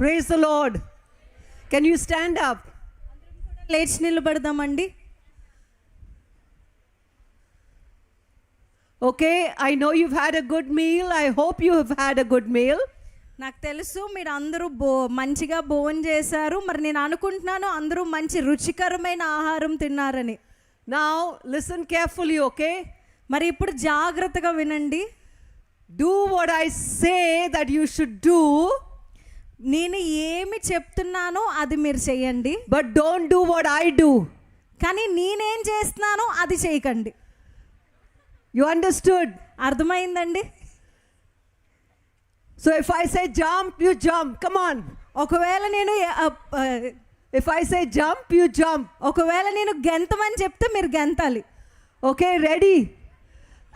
Praise the Lord. Can you stand up? లేచి నిలబడదామండి. Okay, I know you've had a good meal. I hope you have had a good meal. నాకు తెలుసు మీరు అందరూ మంచిగా భోజనం చేశారు. మరి నేను అనుకుంటున్నాను అందరూ మంచి రుచికరమైన ఆహారం తిన్నారని. Now listen carefully, okay? మరి ఇప్పుడు జాగ్రత్తగా వినండి. Do what I say that you should do. నేను ఏమి చెప్తున్నానో అది మీరు చేయండి. But don't do what I do. కానీ నేనేం చేస్తున్నానో అది చేయకండి. You understood? అర్థమైందండి? So if I say jump, you jump. Come on. ఒకవేళ నేను If I say jump, you jump. ఒకవేళ నేను గెంతమని చెప్తే మీరు గెంతాలి. Okay, ready?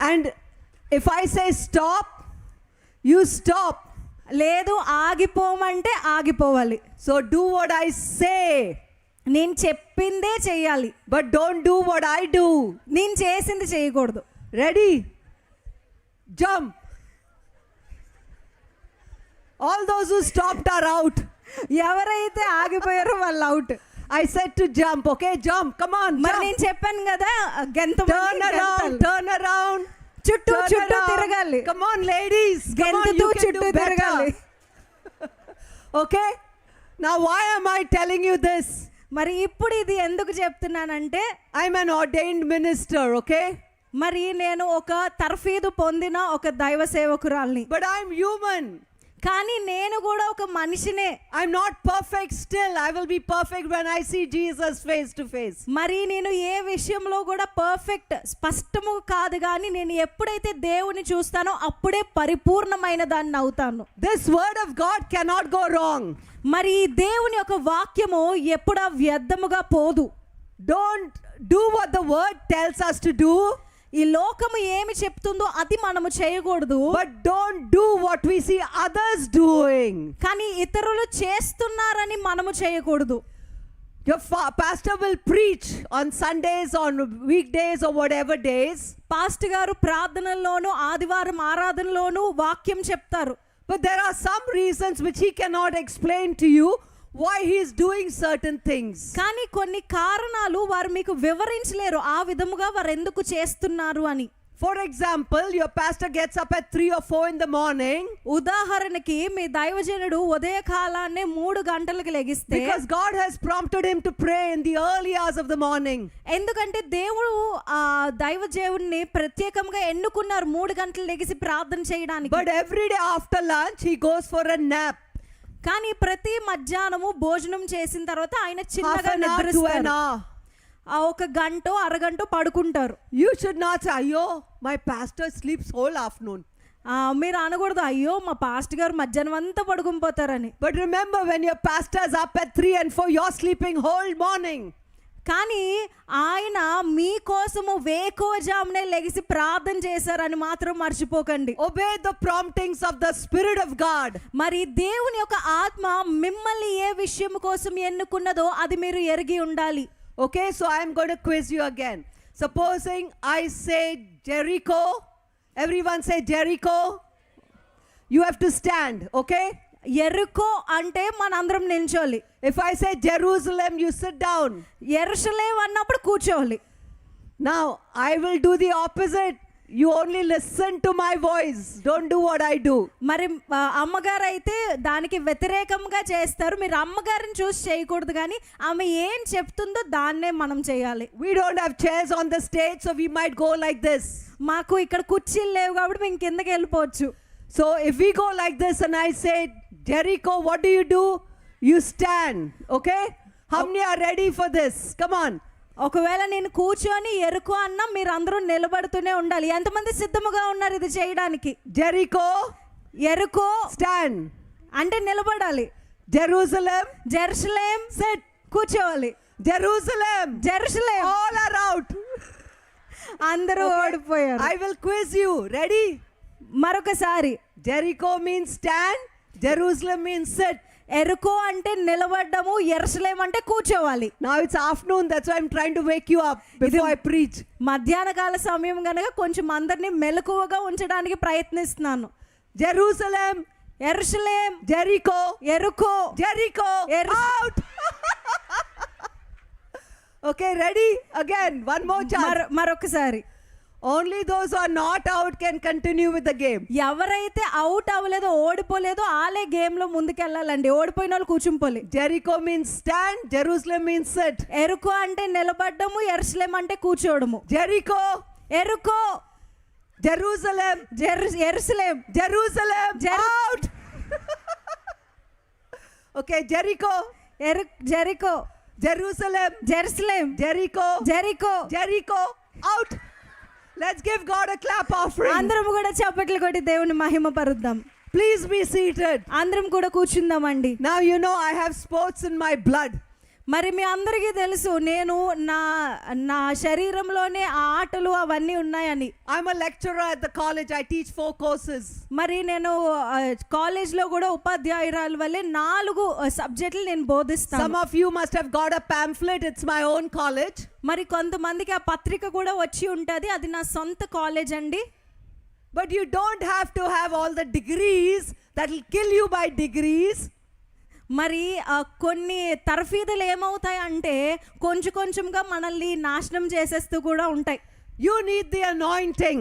And if I say stop, you stop. లేదు ఆగిపోమంటే ఆగిపోవాలి. So do what I say. నేను చెప్పిందే చెయ్యాలి. But don't do what I do. నేను చేసింది చేయకూడదు. Ready? Jump. All those who stopped are out. ఎవరైతే ఆగిపోయారో వాళ్ళు out. I said to jump, okay? Jump. Come on. మరి Jump. నేను చెప్పాను కదా Turn around. Turn around. చుట్టూ Turn చుట్టూ around. తిరగాలి. Come on, ladies. Come on, గెంతుతూ you can చుట్టూ do తిరగాలి. better. Okay? Now why am I telling you this? మరి ఇప్పుడు ఇది ఎందుకు చెప్తున్నానంటే I'm an ordained minister, okay? మరి నేను ఒక తర్ఫీదు పొందిన ఒక దైవ సేవకురాల్ని. But I'm human. కానీ నేను కూడా ఒక మనిషినే. I'm not perfect still. I will be perfect when I see Jesus face to face. మరి నేను ఏ విషయంలో కూడా పర్ఫెక్ట్ స్పష్టము కాదు, కానీ నేను ఎప్పుడైతే దేవుని చూస్తానో అప్పుడే పరిపూర్ణమైన దాన్ని అవుతాను. This word of God cannot go wrong. మరి ఈ దేవుని యొక్క వాక్యము ఎప్పుడా వ్యర్థముగా పోదు. Don't do what the word tells us to do. ఈ లోకము ఏమి చెప్తుందో అది మనము చేయకూడదు. But don't do what we see others doing. కానీ ఇతరులు చేస్తున్నారని మనము చేయకూడదు. Your pastor will preach on Sundays, on weekdays or whatever days. Pastor గారు ప్రార్థనల్లోనూ ఆదివారం ఆరాధనలోనూ వాక్యం చెప్తారు. But there are some reasons which he cannot explain to you why he is doing certain things. కానీ కొన్ని కారణాలు వారు మీకు వివరించలేరు ఆ విధముగా వారు ఎందుకు చేస్తున్నారు అని. For example, your pastor gets up at 3 or 4 in the morning. ఉదాహరణకి మీ దైవజనుడు ఉదయకాలాన్నే 3 గంటలకు లెగిస్తే Because God has prompted him to pray in the early hours of the morning. ఎందుకంటే దేవుడు ఆ దైవజనుడిని ప్రత్యేకంగా ఎన్నుకున్నారు 3 గంటలు లెగిసి ప్రార్థన చేయడానికి. But every day after lunch he goes for a nap. కానీ ప్రతి మధ్యాహ్నము భోజనం చేసిన తర్వాత ఆయన Half చిన్నగా an hour to an నిద్రిస్తారు. hour. ఆ ఒక గంట అరగంట పడుకుంటారు. You should not say, "Ayyo, my pastor sleeps whole afternoon." మీరు అనకూడదు అయ్యో మా పాస్టర్ గారు మధ్యాహ్నం అంతా పడుకుని పోతారని. But remember, when your pastor is up at 3 and 4, you're sleeping whole morning. కానీ ఆయన మీకోసము వేకువజామునే లెగిసి ప్రార్థన చేశారని మాత్రం మర్చిపోకండి. Obey the promptings of the Spirit of God. మరి దేవుని యొక్క ఆత్మ మిమ్మల్ని ఏ విషయం కోసం ఎన్నుకున్నదో అది మీరు ఎరిగి ఉండాలి. Okay, so I'm going to quiz you again. Supposing I say Jericho, everyone say Jericho. You have to stand, okay? ఎరుకో అంటే మనందరం నిల్చోవాలి. If I say Jerusalem, you sit down. యెరూషలేము అన్నప్పుడు కూర్చోవాలి. Now, I will do the opposite. You only listen to my voice. Don't do what I do. మరి అమ్మగారు అయితే దానికి వ్యతిరేకంగా చేస్తారు. మీరు అమ్మగారిని చూసి చేయకూడదు, కానీ ఆమె ఏం చెప్తుందో దాన్నే మనం చేయాలి. We don't have chairs on the stage, so we might go like this. మాకు ఇక్కడ కుర్చీలు లేవు కాబట్టి మేము కిందకి వెళ్ళిపోవచ్చు. So if we go like this and I say Jericho, what do? You stand, okay? How many are ready for this? Come on. ఒకవేళ నేను కూర్చొని ఎరుకో అన్నా మీరు అందరూ నిలబడుతూనే ఉండాలి. ఎంతమంది సిద్ధముగా ఉన్నారు ఇది చేయడానికి? Jericho, ఎరుకో stand. అంటే నిలబడాలి. Jerusalem, Jerusalem sit. కూర్చోవాలి. Jerusalem, Jerusalem all are out. అందరూ ఓడిపోయారు. I will quiz you. Ready? మరొకసారి. Jericho means stand. Jerusalem means sit. ఎరుకో అంటే నిలబడ్డము, యెరూషలేం అంటే కూర్చోవాలి. Now it's afternoon, that's why I'm trying to wake you up before I preach. మధ్యాహ్న కాల సమయం గనక కొంచెం అందరినీ మెలకువగా ఉంచడానికి ప్రయత్నిస్తున్నాను. Jerusalem, యెరూషలేం, Jericho, యెరికో, Jericho, Jer- out. Okay, ready? Again, one more chance. మరొకసారి. Only those who are not out can continue with the game. ఎవరైతే అవుట్ అవ్వలేదో, ఓడిపోలేదో వాళ్ళే గేమ్ లో ముందుకెళ్ళాలండి. ఓడిపోయిన వాళ్ళు కూర్చుంపోలి. Jericho means stand, Jerusalem means sit. ఎరుకో అంటే నిలబడ్డము, యెరూషలేం అంటే కూర్చోవడము. Jericho, ఎరుకో, Jerusalem, యెరూషలేం, Jerusalem, out. Okay, Jericho, Jericho, Jerusalem, Jerusalem, Jericho, Jericho. Jericho, out. Let's give God a clap offering. అందరం కూడా చప్పట్లు కొట్టి దేవుని మహిమ పరుద్దాం. Please be seated. అందరం కూడా కూర్చుందామండి. Now you know I have sports in my blood. మరి మీ అందరికీ తెలుసు నేను నా శరీరంలోనే ఆ ఆటలు అవన్నీ ఉన్నాయని. I'm a lecturer at the college. I teach 4 courses. మరి నేను కాలేజ్లో కూడా ఉపాధ్యాయురాలు వల్లే 4 సబ్జెక్టులు నేను బోధిస్తాను. Some of you must have got a pamphlet. It's my own college. మరి కొంతమందికి ఆ పత్రిక కూడా వచ్చి ఉంటుంది, అది నా సొంత కాలేజ్ అండి. But you don't have to have all the degrees that will kill you by degrees. మరి కొన్ని తర్ఫీదులు ఏమవుతాయి అంటే కొంచెంగా మనల్ని నాశనం చేసేస్తూ కూడా ఉంటాయి. You need the anointing.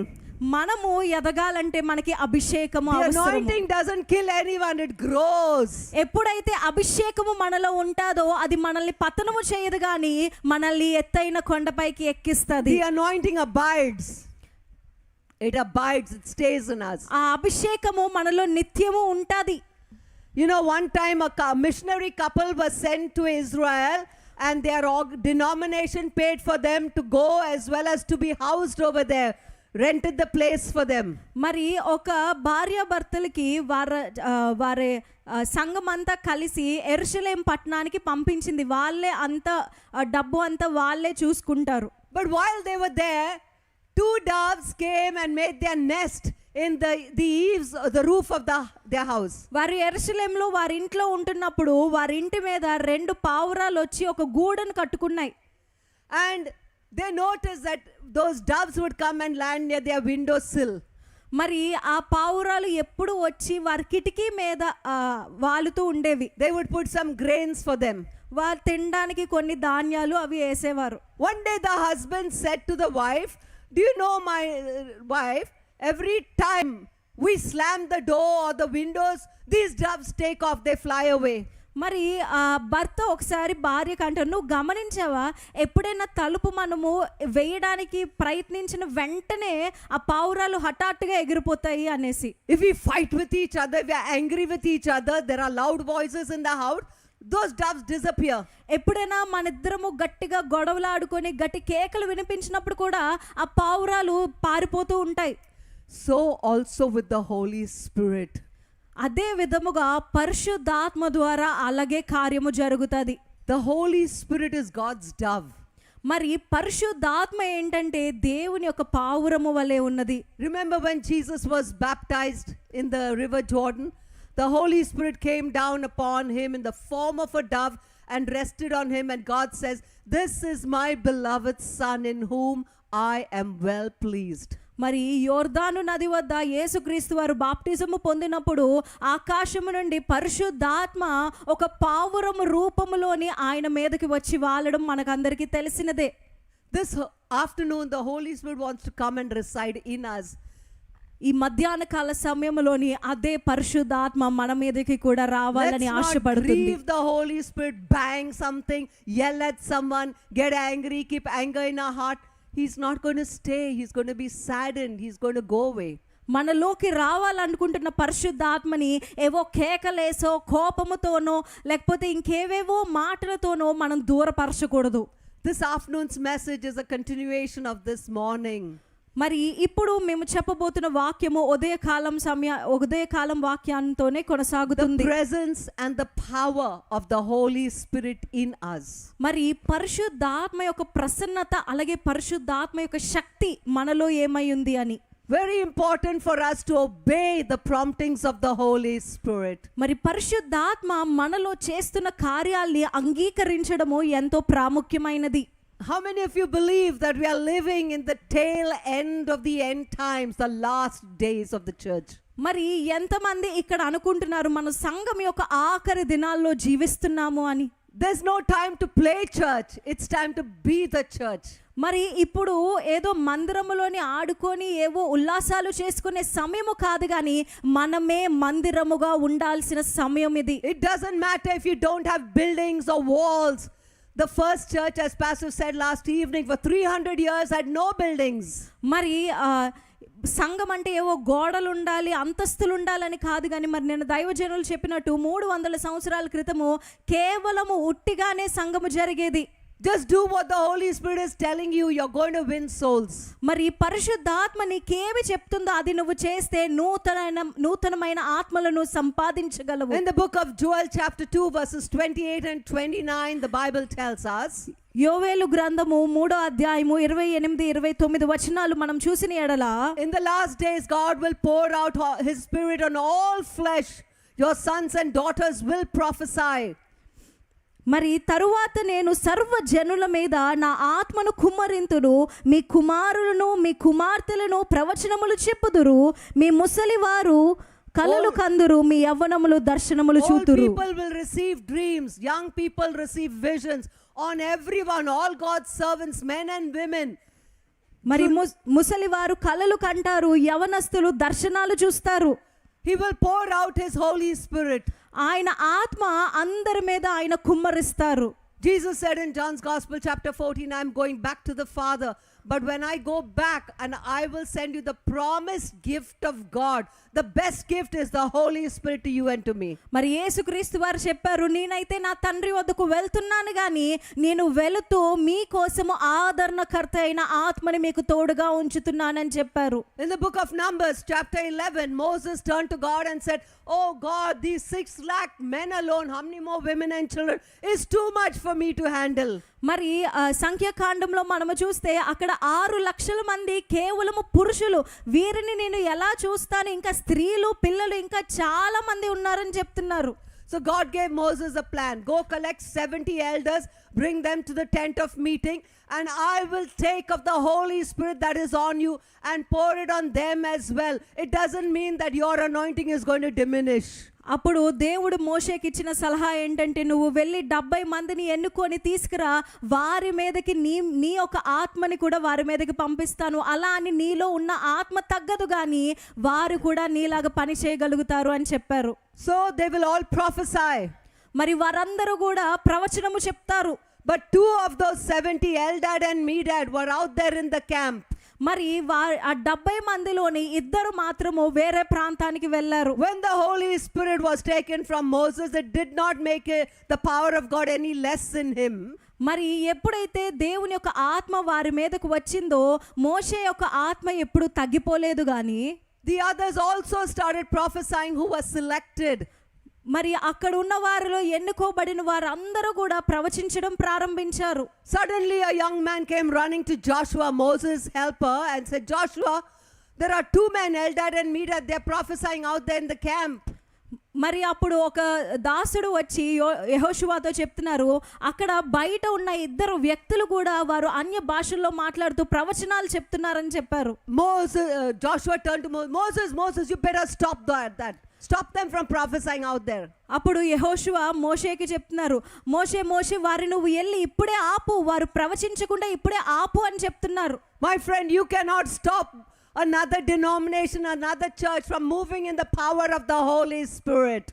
మనము ఎదగాలంటే మనకి అభిషేకము The అవసరం. anointing doesn't kill anyone, it grows. ఎప్పుడైతే అభిషేకము మనలో ఉంటుందో అది మనల్ని పతనము చేయదు, కానీ మనల్ని ఎత్తైన కొండపైకి ఎక్కిస్తుంది. The anointing abides. It abides, it stays in us. ఆ అభిషేకము మనలో నిత్యము ఉంటుంది. You know, one time a missionary couple was sent to Israel and their denomination paid for them to go as well as to be housed over there, rented the place for them. మరి ఒక భార్యాభర్తలకి వారి సంఘం అంతా కలిసి యెరూషలేం పట్టణానికి పంపించింది. వాళ్ళే అంత డబ్బు అంతా వాళ్ళే చూసుకుంటారు. But while they were there, 2 doves came and made their nest in the eaves, the roof of their house. వారి యెరూషలేంలో వారి ఇంట్లో ఉంటున్నప్పుడు వారి ఇంటి మీద 2 పావురాలు వచ్చి ఒక గూడును కట్టుకున్నాయి. And they noticed that those doves would come and land near their window sill. మరి ఆ పావురాలు ఎప్పుడు వచ్చి వారి కిటికీ మీద వాలుతూ ఉండేవి. They would put some grains for them. వారు తినడానికి కొన్ని ధాన్యాలు అవి వేసేవారు. One day the husband said to the wife, "Do you know, my wife, every time we slam the door or the windows, these doves take off, they fly away." మరి ఆ భర్త ఒకసారి భార్యకు అంటారు, నువ్వు గమనించావా, ఎప్పుడైనా తలుపు మనము వేయడానికి ప్రయత్నించిన వెంటనే ఆ పావురాలు హఠాత్తుగా ఎగిరిపోతాయి అనేసి. If we fight with each other, if we are angry with each other, there are loud voices in the house, those doves disappear. ఎప్పుడైనా మన ఇద్దరము గట్టిగా గొడవలాడుకొని గట్టి కేకలు వినిపించినప్పుడు కూడా ఆ పావురాలు పారిపోతూ ఉంటాయి. So also with the Holy Spirit. అదే విధముగా పరిశుద్ధాత్మ ద్వారా అలాగే కార్యము జరుగుతుంది. The Holy Spirit is God's dove. మరి పరిశుద్ధాత్మ ఏంటంటే దేవుని యొక్క పావురము వలె ఉన్నది. Remember when Jesus was baptized in the river Jordan, the Holy Spirit came down upon him in the form of a dove and rested on him, and God says, "This is my beloved son in whom I am well pleased." మరి యోర్దాను నది వద్ద యేసుక్రీస్తు వారు బాప్టిజము పొందినప్పుడు ఆకాశము నుండి పరిశుద్ధాత్మ ఒక పావురము రూపములోని ఆయన మీదకి వచ్చి వాలడం మనకందరికీ తెలిసినదే. This afternoon the Holy Spirit wants to come and reside in us. ఈ మధ్యాహ్న కాల సమయంలోని అదే పరిశుద్ధాత్మ మన మీదకి కూడా రావాలని ఆశపడుతుంది. Grieve the Holy Spirit, bang something, yell at someone, get angry, keep anger in our heart. He's not going to stay. He's going to be saddened. He's going to go away. మనలోకి రావాలనుకుంటున్న పరిశుద్ధాత్మని ఏవో కేకలేసో కోపముతోనో లేకపోతే ఇంకేవేవో మాటలతోనో మనం దూరపరచకూడదు. This afternoon's message is a continuation of this morning. మరి ఇప్పుడు మేము చెప్పబోతున్న వాక్యము ఉదయకాలం వాక్యంతోనే కొనసాగుతుంది. The presence and the power of the Holy Spirit in us. మరి పరిశుద్ధాత్మ యొక్క ప్రసన్నత అలాగే పరిశుద్ధాత్మ యొక్క శక్తి మనలో ఏమై ఉంది అని. Very important for us to obey the promptings of the Holy Spirit. మరి పరిశుద్ధాత్మ మనలో చేస్తున్న కార్యాల్ని అంగీకరించడము ఎంతో ప్రాముఖ్యమైనది. How many of you believe that we are living in the tail end of the end times, the last days of the church? మరి ఎంతమంది ఇక్కడ అనుకుంటున్నారు మనం సంఘం యొక్క ఆఖరి దినాల్లో జీవిస్తున్నాము అని? There's no time to play church. It's time to be the church. మరి ఇప్పుడు ఏదో మందిరములోని ఆడుకొని ఏవో ఉల్లాసాలు చేసుకునే సమయము కాదు, కానీ మనమే మందిరముగా ఉండాల్సిన సమయం ఇది. It doesn't matter if you don't have buildings or walls. The first church, as Pastor said last evening, for 300 years had no buildings. మరి సంఘం అంటే ఏవో గోడలు ఉండాలి, అంతస్తులు ఉండాలని కాదు, కానీ మరి నేను దైవజనులు చెప్పినట్టు 300 సంవత్సరాల క్రితము కేవలము ఉట్టిగానే సంఘము జరిగేది. Just do what the Holy Spirit is telling you. You're going to win souls. మరి పరిశుద్ధాత్మ నీకేమి చెప్తుందో అది నువ్వు చేస్తే నూతనమైన ఆత్మలను సంపాదించగలవు. In the book of Joel chapter 2 verses 28 and 29, the Bible tells us, యోవేలు గ్రంథము 3వ అధ్యాయము 28, 29 వచనాలు మనం చూసిన ఎడల, in the last days God will pour out his spirit on all flesh. Your sons and daughters will prophesy. మరి తరువాత నేను సర్వ జనుల మీద నా ఆత్మను కుమ్మరింతును, మీ కుమారులను మీ కుమార్తెలను ప్రవచనములు చెప్పుదురు, మీ ముసలివారు కలలు కందురు, మీ యవ్వనములు దర్శనములు చూతురు. All people will receive dreams, young people receive visions. On everyone, all God's servants, men and women. మరి ముసలివారు కలలు కంటారు, యవనస్తులు దర్శనాలు చూస్తారు. He will pour out his Holy Spirit. ఆయన ఆత్మ అందరి మీద ఆయన కుమ్మరిస్తారు. Jesus said in John's Gospel chapter 14, I'm going back to the Father, but when I go back and I will send you the promised gift of God. The best gift is the Holy Spirit to you and to me. మరి యేసుక్రీస్తు వారు చెప్పారు, నేనైతే నా తండ్రి వద్దకు వెళ్తున్నాను, కానీ నేను వెళుతూ మీకోసము ఆదరణకర్త అయిన ఆత్మని మీకు తోడుగా ఉంచుతున్నానని చెప్పారు. In the book of Numbers chapter 11, Moses turned to God and said, oh God, these 6 lakh men alone, how many more women and children, is too much for me to handle. మరి సంఖ్యాకాండంలో మనము చూస్తే అక్కడ 6 లక్షల మంది కేవలము పురుషులు, వీరిని నేను ఎలా చూస్తాను, ఇంకా స్త్రీలు పిల్లలు ఇంకా చాలా మంది ఉన్నారని చెప్తున్నారు. So God gave Moses a plan. Go collect 70 elders, bring them to the tent of meeting, and I will take of the Holy Spirit that is on you and pour it on them as well. It doesn't mean that your anointing is going to diminish. అప్పుడు దేవుడు మోషేకి ఇచ్చిన సలహా ఏంటంటే, నువ్వు వెళ్ళి 70 మందిని ఎన్నుకొని తీసుకురా, వారి మీదకి నీ యొక్క ఆత్మని కూడా వారి మీదకి పంపిస్తాను, అలా అని నీలో ఉన్న ఆత్మ తగ్గదు, కానీ వారు కూడా నీలాగా పని చేయగలుగుతారు అని చెప్పారు. So they will all prophesy. మరి వారందరూ కూడా ప్రవచనము చెప్తారు. But 2 of those 70, Eldad and Medad, were out there in the camp. మరి ఆ 70 మందిలోని 2 మాత్రము వేరే ప్రాంతానికి వెళ్ళారు. When the Holy Spirit was taken from Moses, it did not make the power of God any less in him. మరి ఎప్పుడైతే దేవుని యొక్క ఆత్మ వారి మీదకు వచ్చిందో, మోషే యొక్క ఆత్మ ఎప్పుడు తగ్గిపోలేదు, కానీ the others also started prophesying who was selected. మరి అక్కడ ఉన్న వారిలో ఎన్నుకోబడిన వారందరూ కూడా ప్రవచించడం ప్రారంభించారు. Suddenly a young man came running to Joshua, Moses' helper, and said, Joshua, there are 2 men, Eldad and Medad, they're prophesying out there in the camp. మరి అప్పుడు ఒక దాసుడు వచ్చి యెహోషువతో చెప్తున్నారు, అక్కడ బయట ఉన్న 2 వ్యక్తులు కూడా వారు అన్య భాషల్లో మాట్లాడుతూ ప్రవచనాలు చెప్తున్నారని చెప్పారు. Joshua turned to Moses, you better stop that. Stop them from prophesying out there. అప్పుడు యెహోషువ మోషేకి చెప్తున్నారు, మోషే వారిని నువ్వు వెళ్ళి ఇప్పుడే ఆపు, వారు ప్రవచించకుండా ఇప్పుడే ఆపు అని చెప్తున్నారు. My friend, you cannot stop another denomination, another church from moving in the power of the Holy Spirit.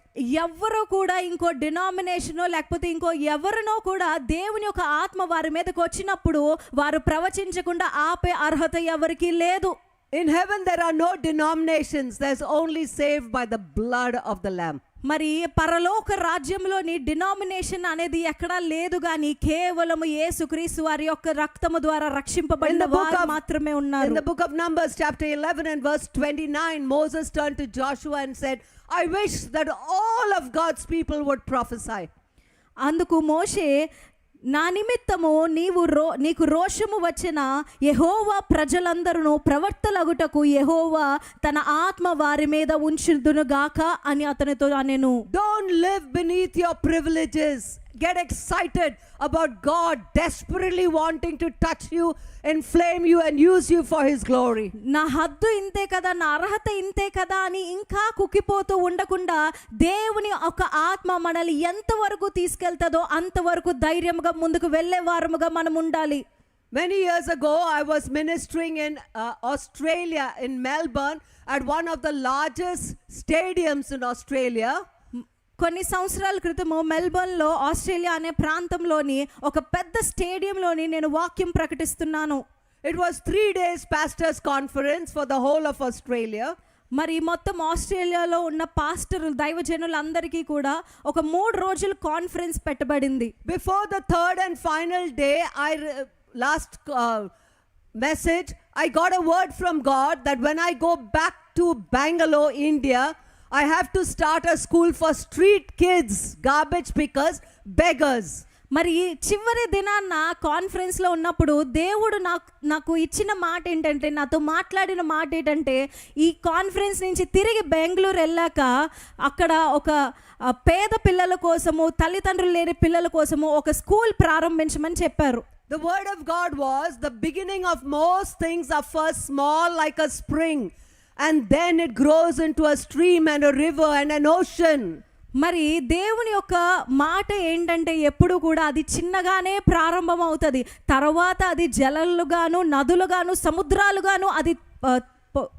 ఎవ్వరూ కూడా ఇంకో డినామినేషనో లేకపోతే ఇంకో ఎవరినో కూడా దేవుని యొక్క ఆత్మ వారి మీదకి వచ్చినప్పుడు వారు ప్రవచించకుండా ఆపే అర్హత ఎవరికీ లేదు. In heaven there are no denominations. There's only saved by the blood of the Lamb. మరి పరలోక రాజ్యంలోని డినామినేషన్ అనేది ఎక్కడా లేదు, కానీ కేవలం యేసుక్రీస్తు వారి యొక్క రక్తము ద్వారా రక్షింపబడిన వారు మాత్రమే ఉన్నారు. In the book of Numbers chapter 11 and verse 29, Moses turned to Joshua and said, I wish that all of God's people would prophesy. అందుకు మోషే, నా నిమిత్తము నీకు రోషము వచ్చిన యెహోవా ప్రజలందరూ ప్రవర్తలగుటకు యెహోవా తన ఆత్మ వారి మీద ఉంచుదును గాక అని అతనితో అనెను. Don't live beneath your privileges. get excited about God desperately wanting to touch you, inflame you and use you for his glory. నా హద్దు ఇంతే కదా, నా అర్హత ఇంతే కదా అని ఇంకా కుక్కిపోతూ ఉండకుండా దేవుని ఒక ఆత్మ మనల్ని ఎంతవరకు తీసుకెళ్తుందో అంతవరకు ధైర్యంగా ముందుకు వెళ్ళే వారముగా మనం ఉండాలి. Many years ago, I was ministering in Australia, in Melbourne, at one of the largest stadiums in Australia. కొన్ని సంవత్సరాల క్రితము మెల్బర్న్లో ఆస్ట్రేలియా అనే ప్రాంతంలోని ఒక పెద్ద స్టేడియంలోని నేను వాక్యం ప్రకటిస్తున్నాను. It was 3 days pastors conference for the whole of Australia. మరి మొత్తం ఆస్ట్రేలియాలో ఉన్న పాస్టర్లు దైవజనులందరికీ కూడా ఒక 3 రోజుల కాన్ఫరెన్స్ పెట్టబడింది. Before the third and final day, last message, I got a word from God that when I go back to Bangalore, India, I have to start a school for street kids, garbage pickers, beggars. మరి చివరి దినాన్న కాన్ఫరెన్స్లో ఉన్నప్పుడు దేవుడు నాకు ఇచ్చిన మాట ఏంటంటే, నాతో మాట్లాడిన మాట ఏంటంటే, ఈ కాన్ఫరెన్స్ నుంచి తిరిగి బెంగళూరు వెళ్ళాక అక్కడ ఒక పేద పిల్లల కోసము, తల్లిదండ్రులు లేని పిల్లల కోసము ఒక స్కూల్ ప్రారంభించమని చెప్పారు. The word of God was, the beginning of most things are first small like a spring, and then it grows into a stream and a river and an ocean. మరి దేవుని యొక్క మాట ఏంటంటే ఎప్పుడు కూడా అది చిన్నగానే ప్రారంభం అవుతుంది, తర్వాత అది జలాలుగాను, నదులుగాను, సముద్రాలుగాను అది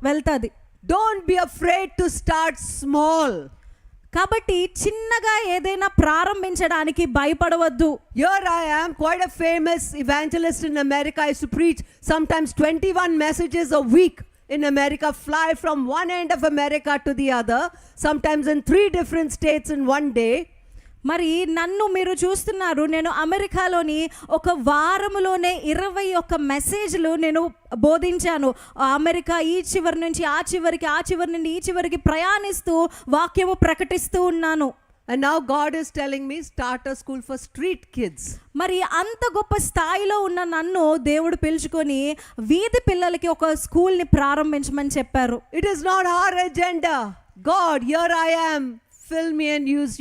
వెళ్తుంది. Don't be afraid to start small. కాబట్టి చిన్నగా ఏదైనా ప్రారంభించడానికి భయపడవద్దు. Here I am, quite a famous evangelist in America. I used to preach sometimes 21 messages a week in America, fly from one end of America to the other, sometimes in 3 different states in one day. మరి నన్ను మీరు చూస్తున్నారు, నేను అమెరికాలోని ఒక వారములోనే 21 మెసేజ్లు నేను బోధించాను. America ఈ చివరి నుంచి ఆ చివరికి, ఆ చివరి నుండి ఈ చివరికి ప్రయాణిస్తూ వాక్యము ప్రకటిస్తూ ఉన్నాను. And now God is telling me, start a school for street kids. మరి అంత గొప్ప స్థాయిలో ఉన్న నన్ను దేవుడు పిలుచుకొని వీధి పిల్లలకి ఒక స్కూల్ని ప్రారంభించమని చెప్పారు. It is not our agenda. God, here I am. Fill me and use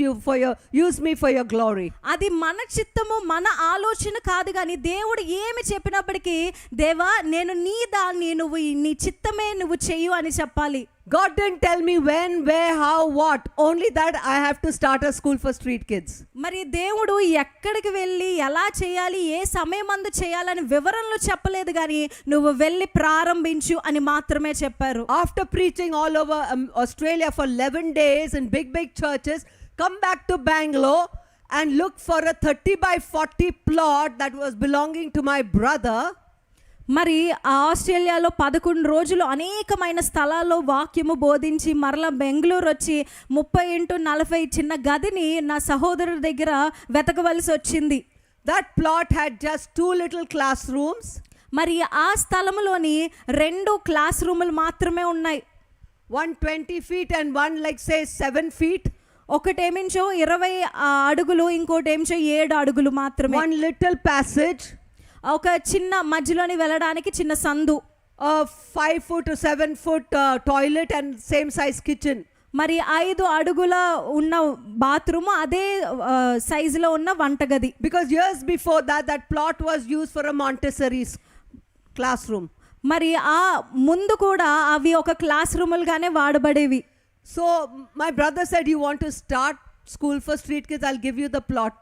me for your glory. అది మన చిత్తము, మన ఆలోచన కాదు, కానీ దేవుడు ఏమి చెప్పినప్పటికీ, దేవా నేను నీ దాన్ని, నువ్వు నీ చిత్తమే నువ్వు చెయ్యు అని చెప్పాలి. God didn't tell me when, where, how, what. Only that I have to start a school for street kids. మరి దేవుడు ఎక్కడికి వెళ్ళి ఎలా చేయాలి, ఏ సమయమందు చేయాలని వివరణలు చెప్పలేదు, కానీ నువ్వు వెళ్ళి ప్రారంభించు అని మాత్రమే చెప్పారు. After preaching all over Australia for 11 days in big churches, come back to Bangalore and look for a 30 by 40 plot that was belonging to my brother. మరి ఆస్ట్రేలియాలో 11 రోజులు అనేకమైన స్థలాల్లో వాక్యము బోధించి మరలా బెంగళూరు వచ్చి 30x40 చిన్న గదిని నా సహోదరుడి దగ్గర వెతకవలసి వచ్చింది. That plot had just 2 little classrooms. మరి ఆ స్థలంలోని 2 క్లాస్ రూములు మాత్రమే ఉన్నాయి. 120 feet and one like say 7 feet. ఒకటేమించో 20 అడుగులు, ఇంకోటేమించో 7 అడుగులు మాత్రమే. One little passage. ఒక చిన్న మధ్యలోని వెళ్ళడానికి చిన్న సందు. 5 foot to 7 foot toilet and same size kitchen. మరి 5 అడుగుల ఉన్న బాత్రూమ్, అదే సైజులో ఉన్న వంటగది. Because years before that plot was used for a Montessori classroom. మరి ఆ ముందు కూడా అవి ఒక class రూములుగానే వాడబడేవి. So my brother said, you want to start school for street kids, I'll give you the plot.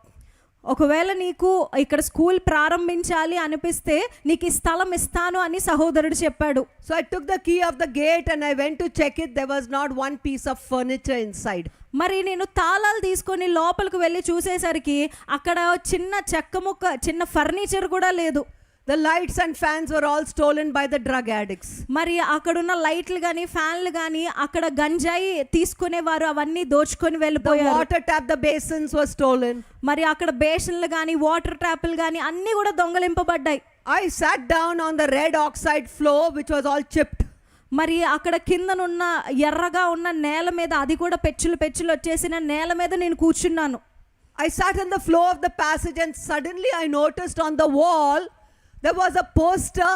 ఒకవేళ నీకు ఇక్కడ స్కూల్ ప్రారంభించాలి అనిపిస్తే నీకు ఈ స్థలం ఇస్తాను అని సహోదరుడు చెప్పాడు. So I took the key of the gate and I went to check it. There was not one piece of furniture inside. మరి నేను తాళాలు తీసుకొని లోపలికి వెళ్ళి చూసేసరికి అక్కడ చిన్న చెక్క ముక్క, చిన్న ఫర్నిచర్ కూడా లేదు. The lights and fans were all stolen by the drug addicts. మరి అక్కడున్న లైట్లు గాని, ఫ్యాన్లు గాని, అక్కడ గంజాయి తీసుకునేవారు అవన్నీ దోచుకొని వెళ్ళిపోయారు. The water tap, the basins were stolen. మరి అక్కడ బేషన్లు గాని, వాటర్ ట్యాప్లు గాని అన్నీ కూడా దొంగలింపబడ్డాయి. I sat down on the red oxide floor which was all chipped. మరి అక్కడ కిందనున్న ఎర్రగా ఉన్న నేల మీద, అది కూడా పెచ్చులు వచ్చేసిన నేల మీద నేను కూర్చున్నాను. I sat on the floor of the passage and suddenly I noticed on the wall there was a poster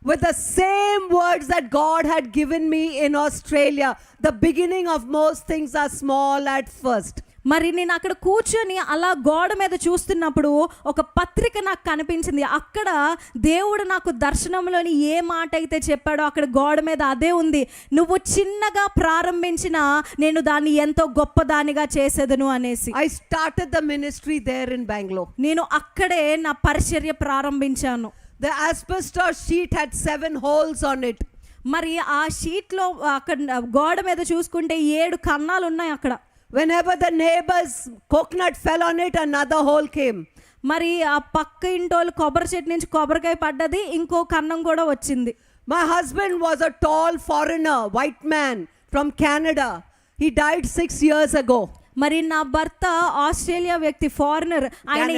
with the same words that God had given me in Australia. The beginning of most things are small at first. మరి నేను అక్కడ కూర్చొని అలా గోడ మీద చూస్తున్నప్పుడు ఒక పత్రిక నాకు కనిపించింది. అక్కడ దేవుడు నాకు దర్శనంలోని ఏ మాట అయితే చెప్పాడో అక్కడ గోడ మీద అదే ఉంది. నువ్వు చిన్నగా ప్రారంభించిన నేను దాన్ని ఎంతో గొప్పదానిగా చేసేదను అనేసి. I started the ministry there in Bangalore. నేను అక్కడే నా పరిచర్య ప్రారంభించాను. The asbestos sheet had 7 holes on it. మరి ఆ షీట్లో అక్కడ గోడ మీద చూసుకుంటే 7 కన్నాలు ఉన్నాయి అక్కడ. Whenever the neighbor's coconut fell on it, another hole came. మరి ఆ పక్క ఇంటోళ్ళు కొబ్బరి చెట్టు నుంచి కొబ్బరికాయ పడ్డది, ఇంకో కన్నం కూడా వచ్చింది. My husband was a tall foreigner, white man from Canada. He died 6 years ago. మరి నా భర్త ఆస్ట్రేలియా వ్యక్తి, ఫారినర్. ఆయన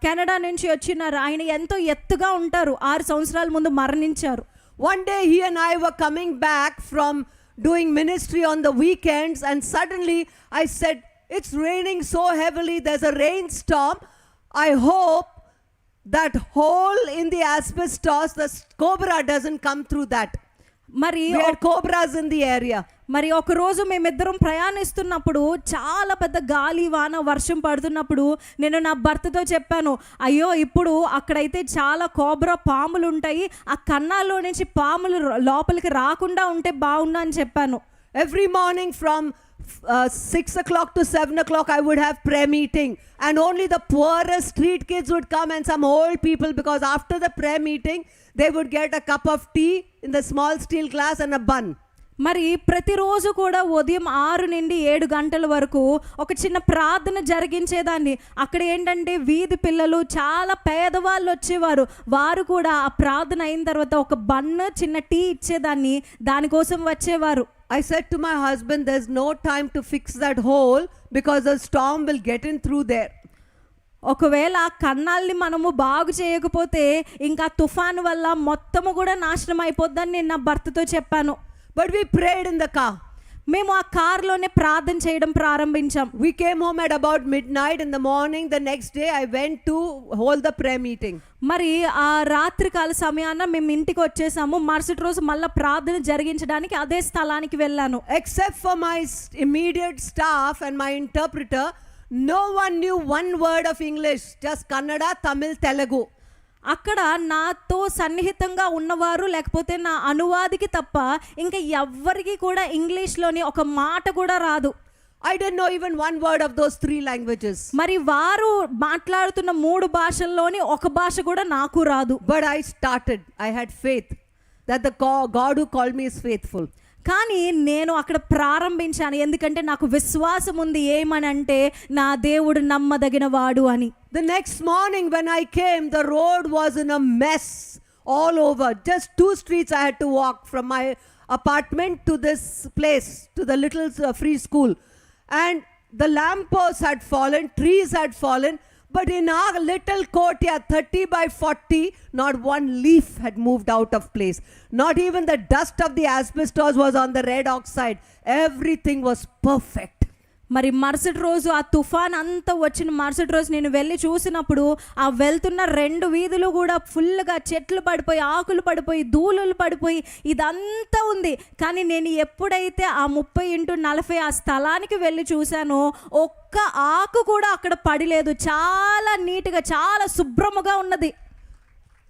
కెనడా నుంచి వచ్చినారు. ఆయన ఎంతో ఎత్తుగా ఉంటారు. 6 సంవత్సరాల ముందు మరణించారు. One day he and I were coming back from doing ministry on the weekends, and suddenly I said, it's raining so heavily, there's a rainstorm. I hope that hole in the asbestos, the cobra doesn't come through that. మరి We had cobras in the area. మరి ఒక రోజు మేమిద్దరం ప్రయాణిస్తున్నప్పుడు చాలా పెద్ద గాలి వాన వర్షం పడుతున్నప్పుడు నేను నా భర్తతో చెప్పాను, అయ్యో ఇప్పుడు అక్కడైతే చాలా కోబ్రా పాములు ఉంటాయి, ఆ కన్నాల్లో నుంచి పాములు లోపలికి రాకుండా ఉంటే బాగుండు అని చెప్పాను. Every morning from 6 o'clock to 7 o'clock I would have prayer meeting, and only the poorest street kids would come and some old people, because after the prayer meeting they would get a cup of tea in the small steel glass and a bun. మరి ప్రతిరోజు కూడా ఉదయం 6 నుండి 7 గంటల వరకు ఒక చిన్న ప్రార్థన జరిగించేదాన్ని. అక్కడ ఏంటంటే వీధి పిల్లలు చాలా పేదవాళ్ళు వచ్చేవారు. వారు కూడా ఆ ప్రార్థన అయిన తర్వాత ఒక బన్ను చిన్న టీ ఇచ్చేదాన్ని, దానికోసం వచ్చేవారు. I said to my husband, there's no time to fix that hole because the storm will get in through there. ఒకవేళ ఆ కన్నాల్ని మనము బాగు చేయకపోతే ఇంకా తుఫాను వల్ల మొత్తము కూడా నాశనం అయిపోద్దని నేను నా భర్తతో చెప్పాను. But we prayed in the car. మేము ఆ కార్లోనే ప్రార్థన చేయడం ప్రారంభించాం. We came home at about midnight. In the morning the next day I went to hold the prayer meeting. మరి ఆ రాత్రికాల సమయాన మేము ఇంటికి వచ్చేసాము. మరుసటి రోజు మళ్ళీ ప్రార్థన జరిగించడానికి అదే స్థలానికి వెళ్ళాను. Except for my immediate staff and my interpreter, no one knew one word of English, just Kannada, Tamil, Telugu. అక్కడ నాతో సన్నిహితంగా ఉన్నవారు లేకపోతే నా అనువాదికి తప్ప ఇంకా ఎవ్వరికి కూడా ఇంగ్లీష్లోని ఒక మాట కూడా రాదు. I didn't know even one word of those 3 languages. మరి వారు మాట్లాడుతున్న 3 భాషల్లోని ఒక భాష కూడా నాకు రాదు. But I started. I had faith that the God who called me is faithful. కానీ నేను అక్కడ ప్రారంభించాను, ఎందుకంటే నాకు విశ్వాసం ఉంది ఏమని అంటే నా దేవుడు నమ్మదగిన వాడు అని. The next morning when I came, the road was in a mess all over. Just 2 streets I had to walk from my apartment to this place, to the little free school. And the lampposts had fallen, trees had fallen, but in our little courtyard, 30 by 40, not one leaf had moved out of place. Not even the dust of the asbestos was on the red oxide. Everything was perfect. మరి మరుసటి రోజు ఆ తుఫాన్ అంతా వచ్చిన మరుసటి రోజు నేను వెళ్ళి చూసినప్పుడు ఆ వెళ్తున్న 2 వీధులు కూడా ఫుల్గా చెట్లు పడిపోయి, ఆకులు పడిపోయి, ధూళులు పడిపోయి ఇదంతా ఉంది. కానీ నేను ఎప్పుడైతే ఆ 30x40 ఆ స్థలానికి వెళ్ళి చూశానో ఒక్క ఆకు కూడా అక్కడ పడిలేదు. చాలా నీట్గా, చాలా శుభ్రముగా ఉన్నది.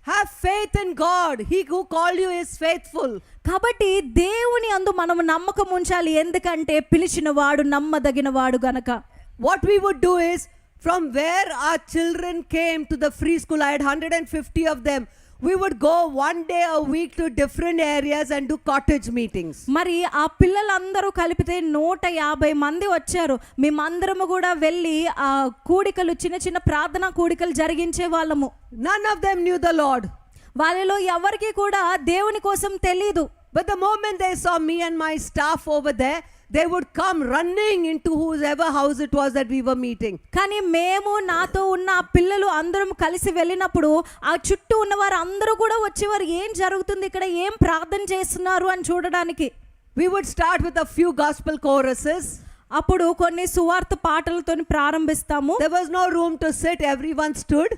Have faith in God. He who called you is faithful. కాబట్టి దేవుని అందు మనం నమ్మకం ఉంచాలి, ఎందుకంటే పిలిచిన వాడు నమ్మదగిన వాడు గనక. What we would do is, from where our children came to the free school, I had 150 of them. We would go 1 day a week to different areas and do cottage meetings. మరి ఆ పిల్లలందరూ కలిపితే 150 మంది వచ్చారు. మేమందరము కూడా వెళ్ళి ఆ కూడికలు, చిన్న చిన్న ప్రార్థనా కూడికలు జరిగించే వాళ్ళము. None of them knew the Lord. వాళ్ళలో ఎవరికి కూడా దేవుని కోసం తెలీదు. But the moment they saw me and my staff over there, they would come running into whoever house it was that we were meeting. కానీ మేము నాతో ఉన్న ఆ పిల్లలు అందరం కలిసి వెళ్ళినప్పుడు ఆ చుట్టూ ఉన్నవారు అందరూ కూడా వచ్చేవారు, ఏం జరుగుతుంది ఇక్కడ, ఏం ప్రార్థన చేస్తున్నారు అని చూడడానికి. We would start with a few gospel choruses. అప్పుడు కొన్ని సువార్త పాటలతో ప్రారంభిస్తాము. There was no room to sit, everyone stood.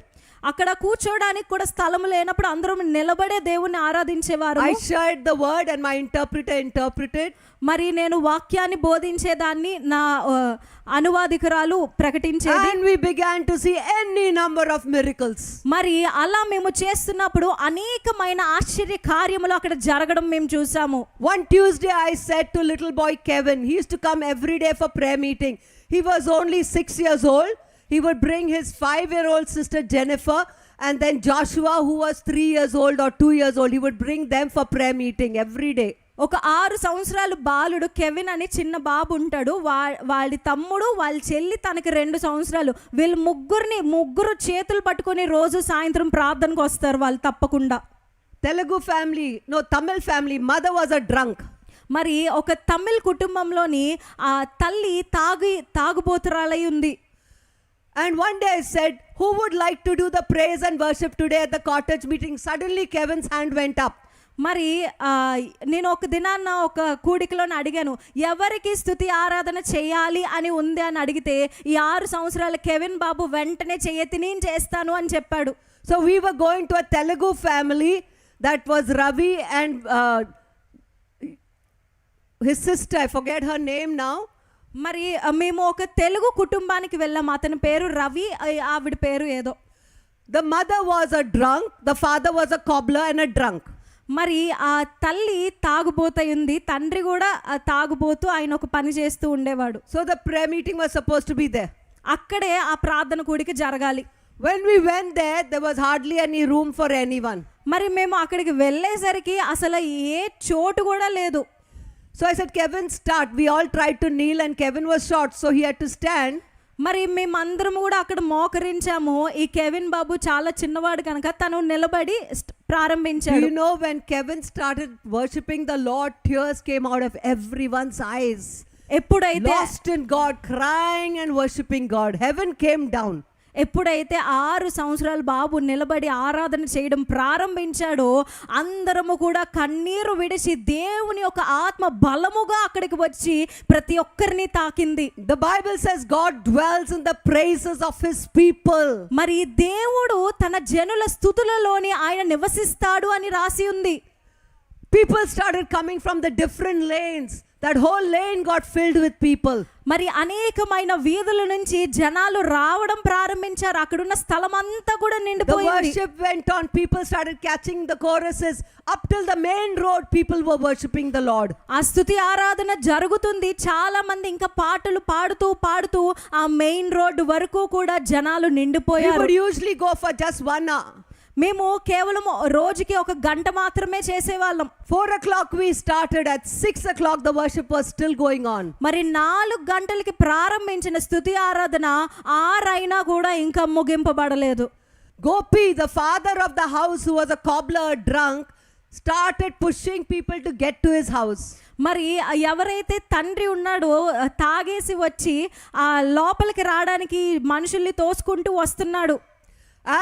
అక్కడ కూర్చోడానికి కూడా స్థలం లేనప్పుడు అందరూ నిలబడే దేవుణ్ణి ఆరాధించేవారు. I shared the word and my interpreter interpreted. మరి నేను వాక్యాన్ని బోధించేదాన్ని, నా అనువాదికురాలు ప్రకటించేది. And we began to see any number of miracles. మరి అలా మేము చేస్తున్నప్పుడు అనేకమైన ఆశ్చర్య కార్యములు అక్కడ జరగడం మేము చూసాము. One Tuesday I said to little boy Kevin, he used to come every day for prayer meeting. He was only 6 years old. He would bring his 5-year-old sister Jennifer and then Joshua, who was 3 years old or 2 years old. He would bring them for prayer meeting every day. ఒక 6 సంవత్సరాల బాలుడు Kevin అని చిన్న బాబు ఉంటాడు. వాళ్ళ తమ్ముడు, వాళ్ళ చెల్లి, తనకి 2 సంవత్సరాలు. వీళ్ళు ముగ్గురు చేతులు పట్టుకొని రోజు సాయంత్రం ప్రార్థనకు వస్తారు వాళ్ళు తప్పకుండా. Telugu family, no, Tamil family, mother was a drunk. మరి ఒక తమిళ్ కుటుంబంలోని ఆ తల్లి తాగుబోతురాలై ఉంది. And one day I said, who would like to do the praise and worship today at the cottage meeting? Suddenly Kevin's hand went up. మరి నేను ఒక దినాన్న ఒక కూడికలోని అడిగాను, ఎవరికి స్తుతి ఆరాధన చేయాలి అని ఉంది అని అడిగితే ఈ 6 సంవత్సరాల కెవిన్ బాబు వెంటనే చేయెత్తి నేను చేస్తాను అని చెప్పాడు. So we were going to a Telugu family, that was Ravi and his sister, I forget her name now. మరి మేము ఒక తెలుగు కుటుంబానికి వెళ్ళాము. అతని పేరు రవి, ఆవిడ పేరు ఏదో. The mother was a drunk, the father was a cobbler and a drunk. మరి ఆ తల్లి తాగుబోతుంది, తండ్రి కూడా తాగుబోతూ ఆయన ఒక పని చేస్తూ ఉండేవాడు. So the prayer meeting was supposed to be there. అక్కడే ఆ ప్రార్థన కూడిక జరగాలి. When we went there, there was hardly any room for anyone. మరి మేము అక్కడికి వెళ్ళేసరికి అసలు ఏ చోటు కూడా లేదు. So I said, Kevin, start. We all tried to kneel and Kevin was short, so he had to stand. మరి మేమందరం కూడా అక్కడ మోకరించాము. ఈ కెవిన్ బాబు చాలా చిన్నవాడు కనుక తను నిలబడి ప్రారంభించాడు. You know, when Kevin started worshiping the Lord, tears came out of everyone's eyes. ఎప్పుడైతే Lost in God, crying and worshiping God. Heaven came down. ఎప్పుడైతే 6 సంవత్సరాల బాబు నిలబడి ఆరాధన చేయడం ప్రారంభించాడో అందరము కూడా కన్నీరు విడిచి దేవుని యొక్క ఆత్మ బలముగా అక్కడికి వచ్చి ప్రతి ఒక్కరిని తాకింది. The Bible says God dwells in the praises of his people. మరి దేవుడు తన జనుల స్తుతులలోని ఆయన నివసిస్తాడు అని రాసి ఉంది. People started coming from the different lanes. That whole lane got filled with people. మరి అనేకమైన వీధుల నుంచి జనాలు రావడం ప్రారంభించారు. అక్కడున్న స్థలం అంతా కూడా నిండిపోయింది. The worship went on. People started catching the choruses. Up till the main road, people were worshiping the Lord. ఆ స్తుతి ఆరాధన జరుగుతుంది. చాలా మంది ఇంకా పాటలు పాడుతూ ఆ మెయిన్ రోడ్ వరకు కూడా జనాలు నిండిపోయారు. We would usually go for just 1 hour. మేము కేవలం రోజుకి 1 గంట మాత్రమే చేసేవాళ్ళం. 4 o'clock we started. At 6 o'clock the worship was still going on. మరి 4 గంటలకి ప్రారంభించిన స్తుతి ఆరాధన 6 అయినా కూడా ఇంకా ముగింపబడలేదు. Gopi, the father of the house, who was a cobbler, drunk, started pushing people to get to his house. మరి ఎవరైతే తండ్రి ఉన్నాడో తాగేసి వచ్చి ఆ లోపలికి రావడానికి మనుషుల్ని తోసుకుంటూ వస్తున్నాడు.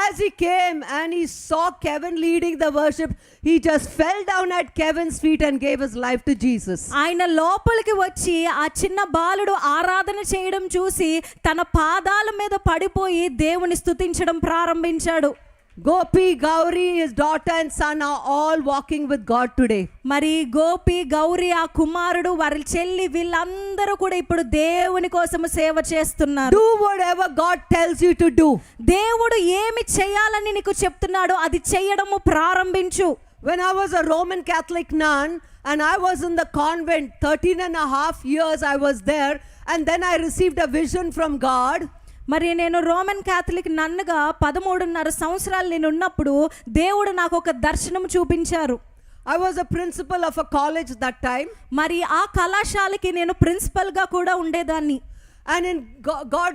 As he came and he saw Kevin leading the worship, he just fell down at Kevin's feet and gave his life to Jesus. ఆయన లోపలికి వచ్చి ఆ చిన్న బాలుడు ఆరాధన చేయడం చూసి తన పాదాల మీద పడిపోయి దేవుని స్తుతించడం ప్రారంభించాడు. Gopi, Gauri, his daughter and son are all walking with God today. మరి గోపి, గౌరి, ఆ కుమారుడు, వారి చెల్లి వీళ్ళందరూ కూడా ఇప్పుడు దేవుని కోసం సేవ చేస్తున్నారు. Do whatever God tells you to do. దేవుడు ఏమి చేయాలని నీకు చెప్తున్నాడో అది చేయడము ప్రారంభించు. When I was a Roman Catholic nun and I was in the convent, 13.5 years I was there, and then I received a vision from God. మరి నేను Roman Catholic నన్నుగా 13.5 సంవత్సరాలు నేను ఉన్నప్పుడు దేవుడు నాకు ఒక దర్శనం చూపించారు. I was a principal of a college that time. మరి ఆ కళాశాలకి నేను ప్రిన్సిపల్గా కూడా ఉండేదాన్ని. And God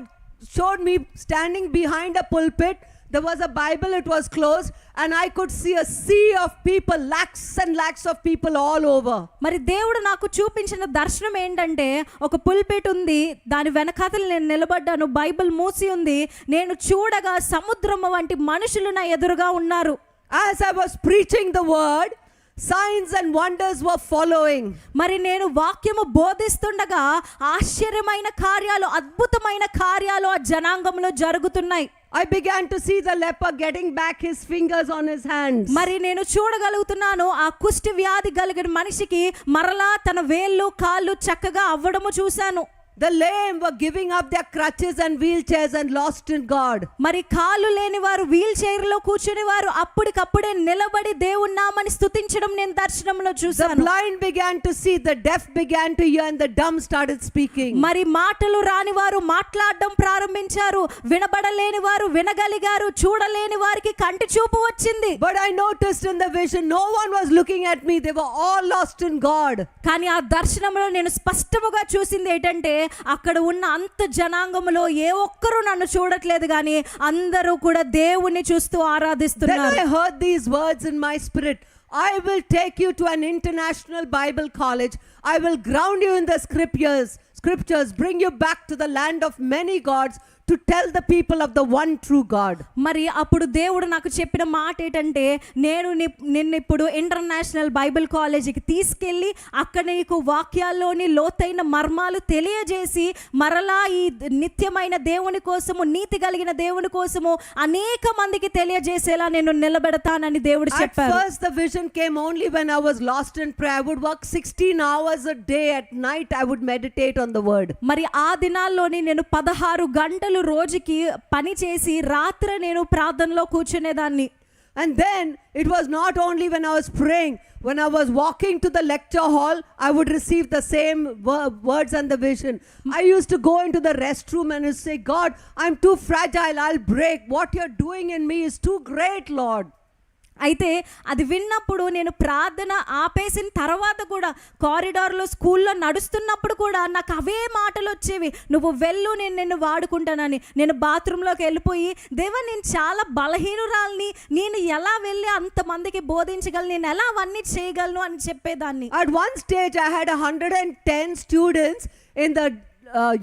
showed me standing behind a pulpit. There was a Bible, it was closed, and I could see a sea of people, lakhs and lakhs of people all over. మరి దేవుడు నాకు చూపించిన దర్శనం ఏంటంటే ఒక పుల్పిట్ ఉంది, దాని వెనకాతల నేను నిలబడ్డాను, బైబిల్ మూసి ఉంది, నేను చూడగా సముద్రం వంటి మనుషులు నా ఎదురుగా ఉన్నారు. As I was preaching the word, signs and wonders were following. మరి నేను వాక్యము బోధిస్తుండగా ఆశ్చర్యమైన కార్యాలు, అద్భుతమైన కార్యాలు ఆ జనాంగంలో జరుగుతున్నాయి. I began to see the leper getting back his fingers on his hands. మరి నేను చూడగలుగుతున్నాను ఆ కుష్టి వ్యాధి కలిగిన మనిషికి మరలా తన వేళ్ళు కాళ్ళు చక్కగా అవ్వడము చూశాను. The lame were giving up their crutches and wheelchairs and lost in God. మరి కాళ్ళు లేని వారు వీల్ చైర్ లో కూర్చుని వారు అప్పటికప్పుడే నిలబడి దేవుని నామని స్తుతించడం నేను దర్శనంలో The చూశాను. blind began to see, the deaf began to hear, and the dumb started speaking. మరి మాటలు రాని వారు మాట్లాడడం ప్రారంభించారు, వినబడలేని వారు వినగలిగారు, చూడలేని వారికి కంటి చూపు వచ్చింది. But I noticed in the vision, no one was looking at me. They were all lost in God. కానీ ఆ దర్శనంలో నేను స్పష్టముగా చూసింది ఏంటంటే అక్కడ ఉన్న అంత జనాంగములో ఏ ఒక్కరూ నన్ను చూడట్లేదు, కానీ అందరూ కూడా దేవుణ్ణి చూస్తూ Then ఆరాధిస్తున్నారు. I heard these words in my spirit. I will take you to an international Bible college. I will ground you in the scriptures, bring you back to the land of many gods, to tell the people of the one true God. మరి అప్పుడు దేవుడు నాకు చెప్పిన మాట ఏంటంటే, నేను నిన్ను ఇప్పుడు ఇంటర్నేషనల్ బైబిల్ కాలేజీకి తీసుకెళ్ళి అక్కడ నీకు వాక్యాల్లోని లోతైన మర్మాలు తెలియజేసి మరలా ఈ నిత్యమైన దేవుని కోసము, నీతి కలిగిన దేవుని కోసము అనేక మందికి తెలియజేసేలా నేను నిలబెడతానని దేవుడు At చెప్పారు. first the vision came only when I was lost in prayer. I would work 16 hours a day. At night I would meditate on the word. మరి ఆ దినాల్లోని నేను 16 గంటలు రోజుకి పని చేసి రాత్రి నేను ప్రార్థనలో కూర్చునేదాన్ని. And then it was not only when I was praying, when I was walking to the lecture hall, I would receive the same words and the vision. I used to go into the restroom and say, God, I'm too fragile, I'll break. What you're doing in me is too great, Lord. అయితే అది విన్నప్పుడు నేను ప్రార్థన ఆపేసిన తర్వాత కూడా కారిడార్లో స్కూల్లో నడుస్తున్నప్పుడు కూడా నాకు అవే మాటలు వచ్చేవి, నువ్వు వెళ్ళు, నేను నిన్ను వాడుకుంటానని. నేను బాత్రూంలోకి వెళ్ళిపోయి, దేవా నేను చాలా బలహీనురాల్ని, నేను ఎలా వెళ్ళి అంతమందికి బోధించగలను, నేను ఎలా అవన్నీ చేయగలను అని చెప్పేదాన్ని. At one stage I had 110 students in the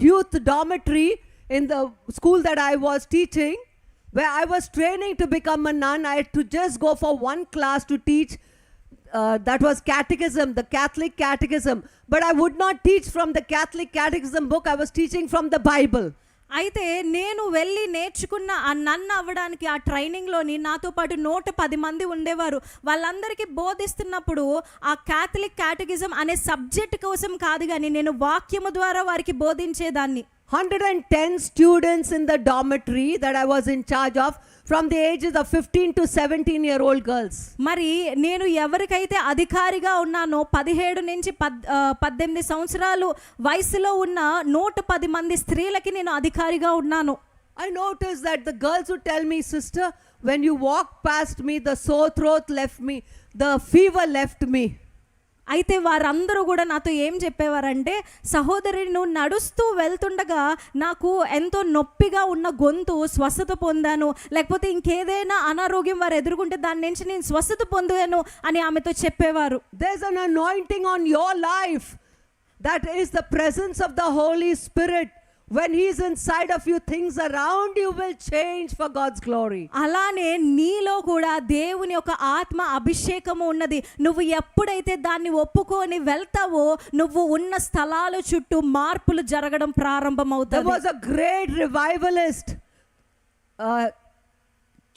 youth dormitory in the school that I was teaching, where I was training to become a nun. I had to just go for one class to teach. That was catechism, the Catholic catechism. But I would not teach from the Catholic catechism book. I was teaching from the Bible. అయితే నేను వెళ్ళి నేర్చుకున్న ఆ నన్ను అవ్వడానికి ఆ ట్రైనింగ్లోని నాతో పాటు 110 మంది ఉండేవారు. వాళ్ళందరికీ బోధిస్తున్నప్పుడు ఆ క్యాథలిక్ క్యాటగిజం అనే సబ్జెక్ట్ కోసం కాదు, కానీ నేను వాక్యము ద్వారా వారికి బోధించేదాన్ని. 110 students in the dormitory that I was in charge of, from the ages of 15 to 17-year-old girls. మరి నేను ఎవరికైతే అధికారిగా ఉన్నానో 17 నుంచి 18 సంవత్సరాలు వయసులో ఉన్న 110 మంది స్త్రీలకి నేను అధికారిగా ఉన్నాను. I noticed that the girls would tell me, sister, when you walked past me, the sore throat left me, the fever left me. అయితే వారందరూ కూడా నాతో ఏం చెప్పేవారంటే, సహోదరి నువ్వు నడుస్తూ వెళ్తుండగా నాకు ఎంతో నొప్పిగా ఉన్న గొంతు స్వస్థత పొందాను, లేకపోతే ఇంకేదైనా అనారోగ్యం వారు ఎదుర్కొంటే దాని నుంచి నేను స్వస్థత పొందాను అని ఆమెతో చెప్పేవారు. There's an anointing on your life. That is the presence of the Holy Spirit. When he's inside of you, things around you will change for God's glory. అలానే నీలో కూడా దేవుని యొక్క ఆత్మ అభిషేకము ఉన్నది. నువ్వు ఎప్పుడైతే దాన్ని ఒప్పుకొని వెళ్తావో నువ్వు ఉన్న స్థలాల చుట్టూ మార్పులు జరగడం ప్రారంభమవుతుంది. There was a great revivalist,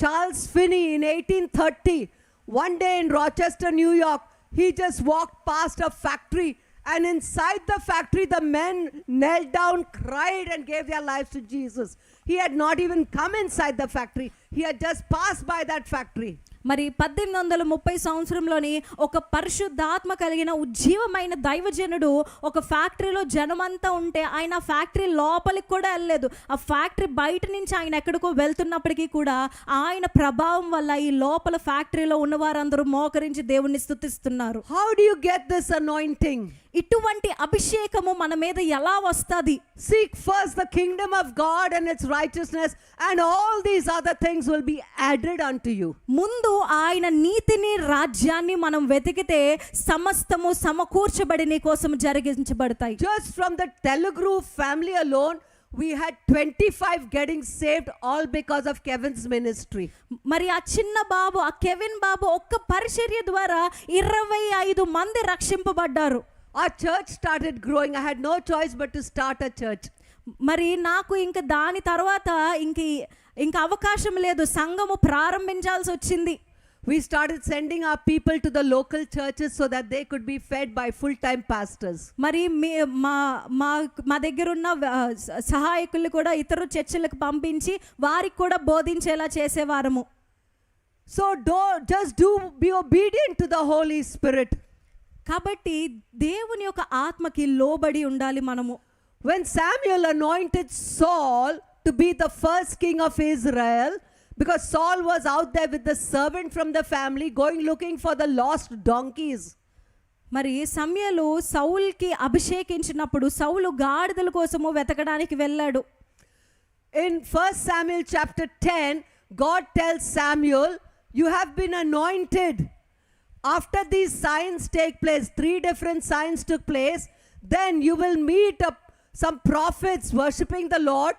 Charles Finney, in 1830. One day in Rochester, New York, he just walked past a factory. And inside the factory, the men knelt down, cried, and gave their lives to Jesus. He had not even come inside the factory. He had just passed by that factory. మరి 1830 సంవత్సరంలోని ఒక పరిశుద్ధాత్మ కలిగిన ఉజ్జీవమైన దైవజనుడు ఒక ఫ్యాక్టరీలో జనమంతా ఉంటే ఆయన ఫ్యాక్టరీ లోపలికి కూడా వెళ్ళలేదు. ఆ ఫ్యాక్టరీ బయట నుంచి ఆయన ఎక్కడికో వెళ్తున్నప్పటికీ కూడా ఆయన ప్రభావం వల్ల ఈ లోపల ఫ్యాక్టరీలో ఉన్న వారందరూ మోకరించి దేవుణ్ణి స్తుతిస్తున్నారు. How do you get this anointing? ఇటువంటి అభిషేకము మన మీద ఎలా వస్తుంది? Seek first the kingdom of God and its righteousness, and all these other things will be added unto you. ముందు ఆయన నీతిని రాజ్యాన్ని మనం వెతికితే సమస్తము సమకూర్చబడి నీ కోసం జరిగించబడతాయి. Just from the Telugu family alone, we had 25 getting saved all because of Kevin's ministry. మరి ఆ చిన్న బాబు, ఆ కెవిన్ బాబు ఒక్క పరిచర్య ద్వారా 25 మంది రక్షింపబడ్డారు. Our church started growing. I had no choice but to start a church. మరి నాకు ఇంక దాని తర్వాత ఇంక అవకాశం లేదు, సంఘము ప్రారంభించాల్సి వచ్చింది. We started sending our people to the local churches so that they could be fed by full-time pastors. మరి మా దగ్గర ఉన్న సహాయకులు కూడా ఇతర చర్చిలకు పంపించి వారికి కూడా బోధించేలా చేసేవారము. So be obedient to the Holy Spirit. కాబట్టి దేవుని యొక్క ఆత్మకి లోబడి ఉండాలి మనము. When Samuel anointed Saul to be the first king of Israel, because Saul was out there with the servant from the family going looking for the lost donkeys. మరి సమూయేలు సౌలుకి అభిషేకించినప్పుడు సౌలు గాడిదల కోసము వెతకడానికి వెళ్ళాడు. In 1 Samuel chapter 10, God tells Samuel, you have been anointed. After these signs take place, 3 different signs took place, then you will meet some prophets worshiping the Lord.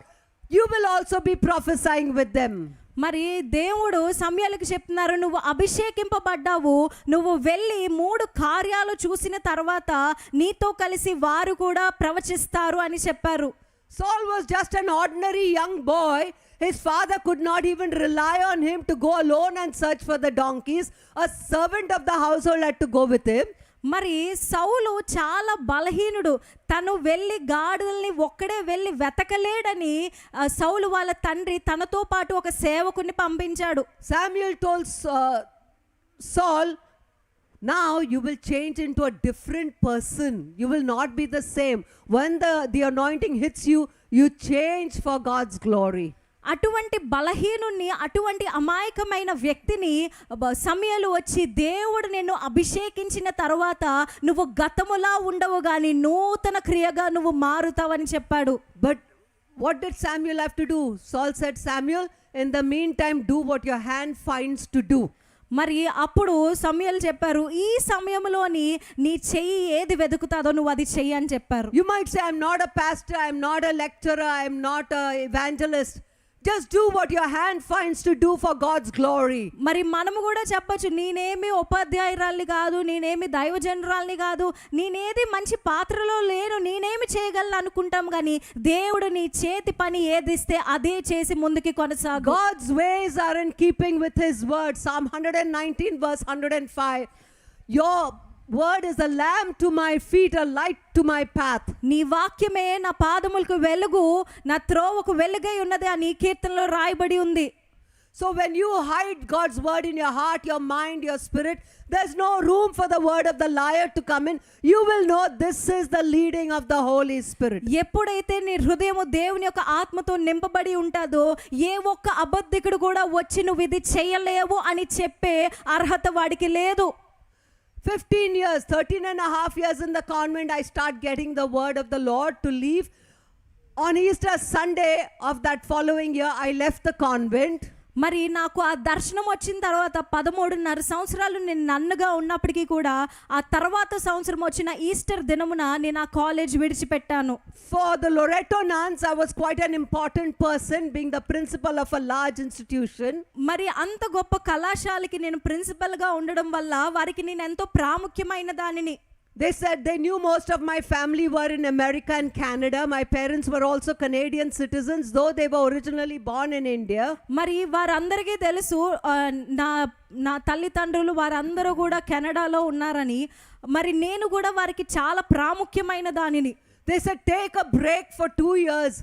You will also be prophesying with them. మరి దేవుడు సమూయేలుకి చెప్తున్నారు, నువ్వు అభిషేకింపబడ్డావు, నువ్వు వెళ్ళి 3 కార్యాలు చూసిన తర్వాత నీతో కలిసి వారు కూడా ప్రవచిస్తారు అని చెప్పారు. Saul was just an ordinary young boy. His father could not even rely on him to go alone and search for the donkeys. A servant of the household had to go with him. మరి సౌలు చాలా బలహీనుడు, తను వెళ్ళి గాడిదల్ని ఒక్కడే వెళ్ళి వెతకలేడని సౌలు వాళ్ళ తండ్రి తనతో పాటు ఒక సేవకుని పంపించాడు. Samuel told Saul, now you will change into a different person. You will not be the same. When the anointing hits you, you change for God's glory. అటువంటి బలహీనుణ్ణి, అటువంటి అమాయకమైన వ్యక్తిని సమూయేలు వచ్చి, దేవుడు నిన్ను అభిషేకించిన తర్వాత నువ్వు గతములా ఉండవు గాని నూతన క్రియగా నువ్వు మారుతావని చెప్పాడు. But what did Samuel have to do? Saul said, Samuel, in the meantime do what your hand finds to do. మరి అప్పుడు సమూయేలు చెప్పారు, ఈ సమయంలోని నీ చెయ్యి ఏది వెతుకుతాదో నువ్వు అది చెయ్యి అని చెప్పారు. You might say, I'm not a pastor, I'm not a lecturer, I'm not an evangelist. Just do what your hand finds to do for God's glory. మరి మనము కూడా చెప్పొచ్చు, నేనేమి ఉపాధ్యాయురాల్ని కాదు, నేనేమి దైవజనురాల్ని కాదు, నేనేది మంచి పాత్రలో లేను, నేనేమి చేయగలను అనుకుంటాం కానీ దేవుడు నీ చేతి పని ఏదిస్తే అదే చేసి ముందుకి కొనసాగు. God's ways are in keeping with his word. Psalm 119 verse 105. Your word is a lamp to my feet, a light to my path. నీ వాక్యమే నా పాదములకు వెలుగు, నా త్రోవకు వెలుగై ఉన్నది అని కీర్తనలో రాయబడి ఉంది. So when you hide God's word in your heart, your mind, your spirit, there's no room for the word of the liar to come in. You will know this is the leading of the Holy Spirit. ఎప్పుడైతే నీ హృదయము దేవుని యొక్క ఆత్మతో నింపబడి ఉంటుందో ఏ ఒక్క అబద్ధికుడు కూడా వచ్చి నువ్వు ఇది చేయలేవు అని చెప్పే అర్హత వాడికి లేదు. 15 years, 13 and a half years in the convent, I start getting the word of the Lord to leave. On Easter Sunday of that following year, I left the convent. మరి నాకు ఆ దర్శనం వచ్చిన తర్వాత 13.5 సంవత్సరాలు నేను నన్నుగా ఉన్నప్పటికీ కూడా ఆ తర్వాత సంవత్సరం వచ్చిన ఈస్టర్ దినమున నేను ఆ college విడిచిపెట్టాను. For the Loreto nuns, I was quite an important person, being the principal of a large institution. మరి అంత గొప్ప కళాశాలకి నేను ప్రిన్సిపల్గా ఉండడం వల్ల వారికి నేను ఎంతో ప్రాముఖ్యమైన దానిని. They said they knew most of my family were in America and Canada. My parents were also Canadian citizens, though they were originally born in India. మరి వారందరికీ తెలుసు నా తల్లిదండ్రులు వారందరూ కూడా కెనడాలో ఉన్నారని. మరి నేను కూడా వారికి చాలా ప్రాముఖ్యమైన దానిని. They said take a break for 2 years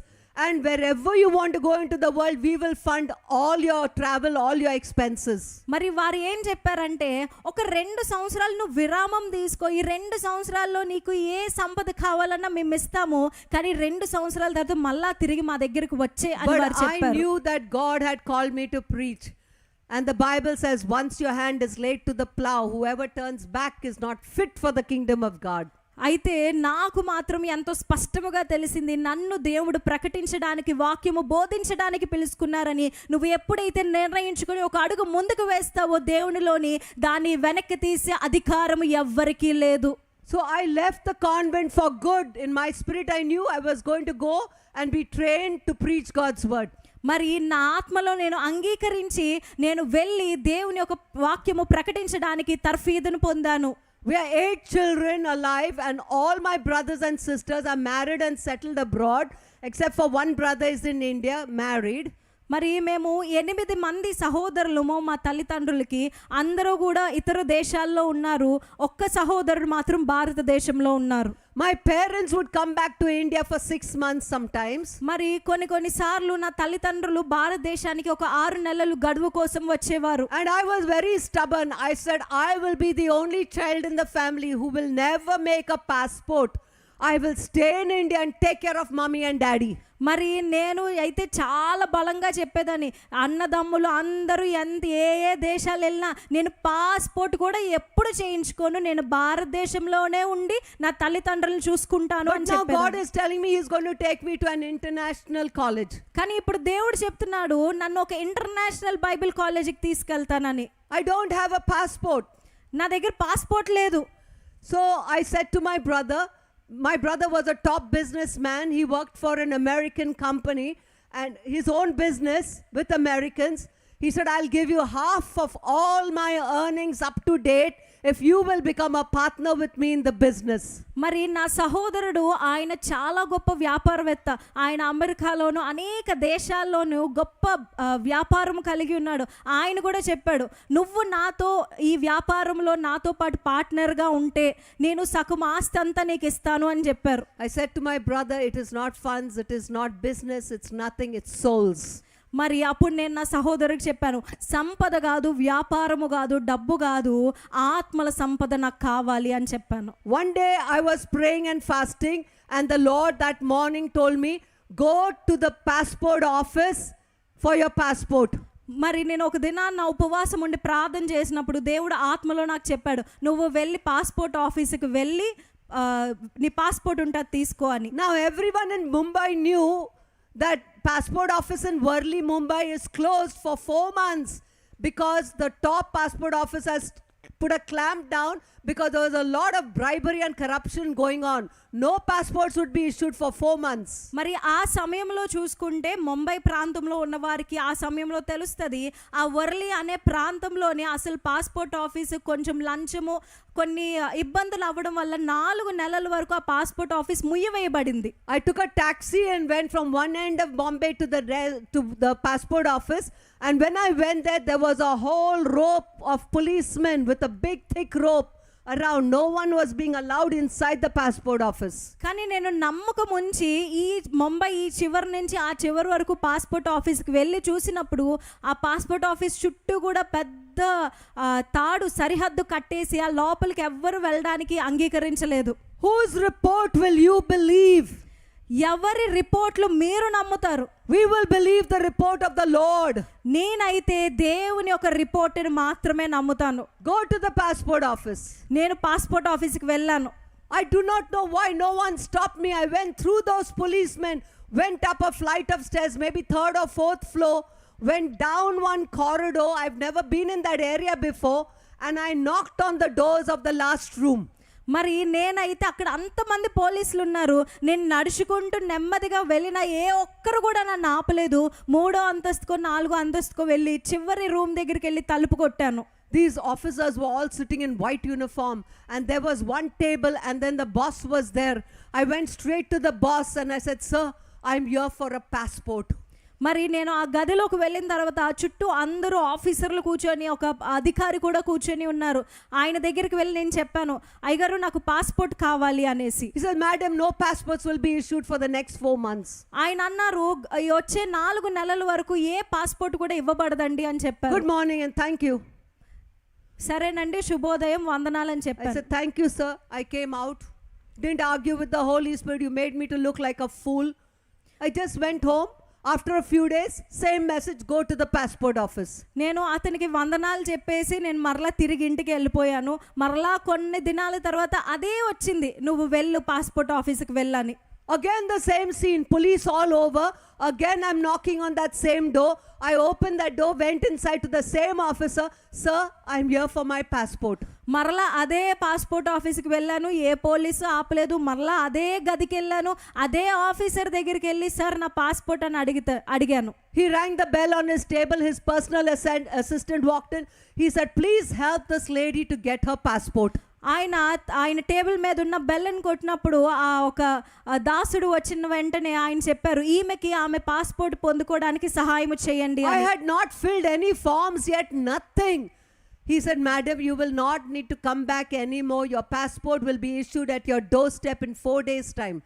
and wherever you want to go into the world, we will fund all your travel, all your expenses. మరి వారు ఏం చెప్పారంటే, ఒక 2 సంవత్సరాలు నువ్వు విరామం తీసుకో, ఈ 2 సంవత్సరాల్లో నీకు ఏ సంపద కావాలన్నా మేము ఇస్తాము, కానీ 2 సంవత్సరాల తర్వాత మళ్ళా తిరిగి మా దగ్గరకు వచ్చే అని వారు చెప్పారు. But I knew that God had called me to preach. And the Bible says, once your hand is laid to the plow, whoever turns back is not fit for the kingdom of God. అయితే నాకు మాత్రం ఎంతో స్పష్టముగా తెలిసింది, నన్ను దేవుడు ప్రకటించడానికి, వాక్యము బోధించడానికి పిలుచుకున్నారని. నువ్వు ఎప్పుడైతే నిర్ణయించుకొని ఒక అడుగు ముందుకు వేస్తావో దేవునిలోని, దాన్ని వెనక్కి తీసే అధికారం ఎవ్వరికీ లేదు. So I left the convent for good. In my spirit, I knew I was going to go and be trained to preach God's word. మరి నా ఆత్మలో నేను అంగీకరించి నేను వెళ్ళి దేవుని యొక్క వాక్యము ప్రకటించడానికి తర్ఫీదును పొందాను. We are 8 children alive, and all my brothers and sisters are married and settled abroad, except for one brother is in India, married. మరి మేము 8 మంది సహోదరులము మా తల్లిదండ్రులకి, అందరూ కూడా ఇతర దేశాల్లో ఉన్నారు. ఒక్క సహోదరుడు మాత్రం భారతదేశంలో ఉన్నారు. My parents would come back to India for 6 months sometimes. మరి కొన్ని సార్లు నా తల్లిదండ్రులు భారతదేశానికి ఒక 6 నెలలు గడువు కోసం వచ్చేవారు. And I was very stubborn. I said, I will be the only child in the family who will never make a passport. I will stay in India and take care of mommy and daddy. మరి నేను అయితే చాలా బలంగా చెప్పేదాన్ని, అన్నదమ్ములు అందరూ ఏ దేశాలు వెళ్ళినా నేను పాస్పోర్ట్ కూడా ఎప్పుడు చేయించుకోను, నేను భారతదేశంలోనే ఉండి నా తల్లిదండ్రులను చూసుకుంటాను అని చెప్పాను. God is telling me he's going to take me to an international college. కానీ ఇప్పుడు దేవుడు చెప్తున్నాడు నన్ను ఒక ఇంటర్నేషనల్ బైబిల్ కాలేజీకి తీసుకెళ్తానని. I don't have a passport. నా దగ్గర పాస్పోర్ట్ లేదు. So I said to my brother was a top businessman. He worked for an American company and his own business with Americans. He said, I'll give you half of all my earnings up to date if you will become a partner with me in the business. మరి నా సహోదరుడు ఆయన చాలా గొప్ప వ్యాపారవేత్త. ఆయన అమెరికాలోను అనేక దేశాల్లోనూ గొప్ప వ్యాపారం కలిగి ఉన్నాడు. ఆయన కూడా చెప్పాడు, నువ్వు నాతో ఈ వ్యాపారంలో నాతో పాటు పార్ట్నర్గా ఉంటే నేను సగం ఆస్తి అంతా నీకు ఇస్తాను అని చెప్పారు. I said to my brother, it is not funds, it is not business, it's nothing, it's souls. మరి అప్పుడు నేను నా సహోదరుడికి చెప్పాను, సంపద కాదు, వ్యాపారము కాదు, డబ్బు కాదు, ఆత్మల సంపద నాకు కావాలి అని చెప్పాను. One day I was praying and fasting, and the Lord that morning told me, go to the passport office for your passport. మరి నేను ఒక దినాన్న ఉపవాసం ఉండి ప్రార్థన చేసినప్పుడు దేవుడు ఆత్మలో నాకు చెప్పాడు, నువ్వు వెళ్ళి పాస్పోర్ట్ ఆఫీస్కి వెళ్ళి నీ పాస్పోర్ట్ ఉంటే తీసుకో అని. Now everyone in Mumbai knew that passport office in Worli, Mumbai is closed for 4 months because the top passport office has put a clamp down because there was a lot of bribery and corruption going on. No passports would be issued for 4 months. మరి ఆ సమయంలో చూసుకుంటే ముంబై ప్రాంతంలో ఉన్న వారికి ఆ సమయంలో తెలుస్తుంది, ఆ వర్లి అనే ప్రాంతంలోనే అసలు పాస్పోర్ట్ ఆఫీస్ కొంచెం లంచము కొన్ని ఇబ్బందులు అవ్వడం వల్ల 4 నెలల వరకు ఆ పాస్పోర్ట్ ఆఫీస్ ముయ్యవేయబడింది. I took a taxi and went from one end of Bombay to the passport office, and when I went there was a whole rope of policemen with a big thick rope around. No one was being allowed inside the passport office. కానీ నేను నమ్మకం ఉంచి ఈ ముంబై ఈ చివరి నుంచి ఆ చివరి వరకు పాస్పోర్ట్ ఆఫీస్కి వెళ్ళి చూసినప్పుడు ఆ పాస్పోర్ట్ ఆఫీస్ చుట్టూ కూడా పెద్ద తాడు సరిహద్దు కట్టేసి ఆ లోపలికి ఎవ్వరు వెళ్ళడానికి అంగీకరించలేదు. Whose report will you believe? ఎవరి రిపోర్ట్లు మీరు నమ్ముతారు? We will believe the report of the Lord. నేనైతే దేవుని యొక్క రిపోర్ట్ని మాత్రమే నమ్ముతాను. Go to the passport office. నేను పాస్పోర్ట్ ఆఫీస్కి వెళ్ళాను. I do not know why no one stopped me. I went through those policemen, went up a flight of stairs, maybe 3rd or 4th floor, went down one corridor. I've never been in that area before, and I knocked on the doors of the last room. మరి నేనైతే అక్కడ అంతమంది పోలీసులు ఉన్నారు, నేను నడుచుకుంటూ నెమ్మదిగా వెళ్ళిన ఏ ఒక్కరు కూడా నన్ను ఆపలేదు. 3వ అంతస్తుకో 4వ అంతస్తుకో వెళ్ళి చివరి రూమ్ దగ్గరికి వెళ్ళి తలుపు కొట్టాను. These officers were all sitting in white uniform, and there was one table, and then the boss was there. I went straight to the boss and I said, sir, I'm here for a passport. మరి నేను ఆ గదిలోకి వెళ్ళిన తర్వాత ఆ చుట్టూ అందరూ ఆఫీసర్లు కూర్చొని ఒక అధికారి కూడా కూర్చొని ఉన్నారు. ఆయన దగ్గరికి వెళ్ళి నేను చెప్పాను, అయ్యగారు నాకు పాస్పోర్ట్ కావాలి అనేసి. He said, madam, no passports will be issued for the next 4 months. ఆయన అన్నారు, వచ్చే 4 నెలల వరకు ఏ పాస్పోర్ట్ కూడా ఇవ్వబడదండి అని చెప్పారు. Good morning and thank you. సరేనండి, శుభోదయం, వందనాలు అని I చెప్పాను. said, thank you, sir. I came out, didn't argue with the Holy Spirit. You made me to look like a fool. I just went home. After a few days, same message, go to the passport office. నేను అతనికి వందనాలు చెప్పేసి నేను మరలా తిరిగి ఇంటికి వెళ్ళిపోయాను. మరలా కొన్ని దినాల తర్వాత అదే వచ్చింది, నువ్వు వెళ్ళు పాస్పోర్ట్ ఆఫీస్కి వెళ్ళని. Again the same scene, police all over. Again I'm knocking on that same door. I opened that door, went inside to the same officer. Sir, I'm here for my passport. మరలా అదే passport ఆఫీస్కి వెళ్ళాను, ఏ police ఆపలేదు. మరలా అదే గదికి వెళ్ళాను, అదే ఆఫీసర్ దగ్గరికి వెళ్ళి సార్ నా పాస్పోర్ట్ అని అడిగాను. He rang the bell on his table. His personal assistant walked in. He said, please help this lady to get her passport. ఆయన టేబుల్ మీద ఉన్న బెల్లని కొట్టినప్పుడు ఒక దాసుడు వచ్చిన వెంటనే ఆయన చెప్పారు, ఈమెకి ఆమె పాస్పోర్ట్ పొందుకోవడానికి సహాయం చేయండి. I had not filled any forms yet, nothing. He said, madam, you will not need to come back anymore. Your passport will be issued at your doorstep in 4 days' time.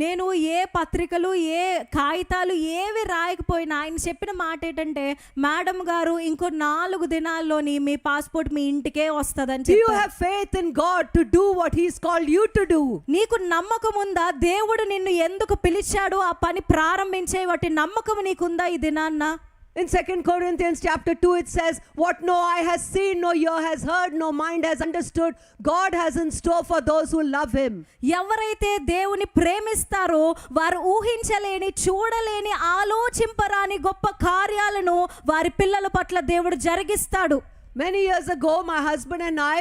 నేను ఏ పత్రికలు ఏ కాగితాలు ఏవి రాయకపోయినా ఆయన చెప్పిన మాట ఏంటంటే, మేడం గారు ఇంకో 4 దినాల్లోని మీ పాస్పోర్ట్ మీ ఇంటికే వస్తుందని చెప్పారు. Do you have faith in God to do what He's called you to do? నీకు నమ్మకం ఉందా? దేవుడు నిన్ను ఎందుకు పిలిచాడు ఆ పని ప్రారంభించే వాటి నమ్మకం నీకుందా ఈ దినాన్న? In 2 Corinthians chapter 2 it says, what no eye has seen, no ear has heard, no mind has understood, God has in store for those who love Him. ఎవరైతే దేవుని ప్రేమిస్తారో వారు ఊహించలేని, చూడలేని, ఆలోచింపరాని గొప్ప కార్యాలను వారి పిల్లల పట్ల దేవుడు జరిగిస్తాడు. Many years ago, my husband and I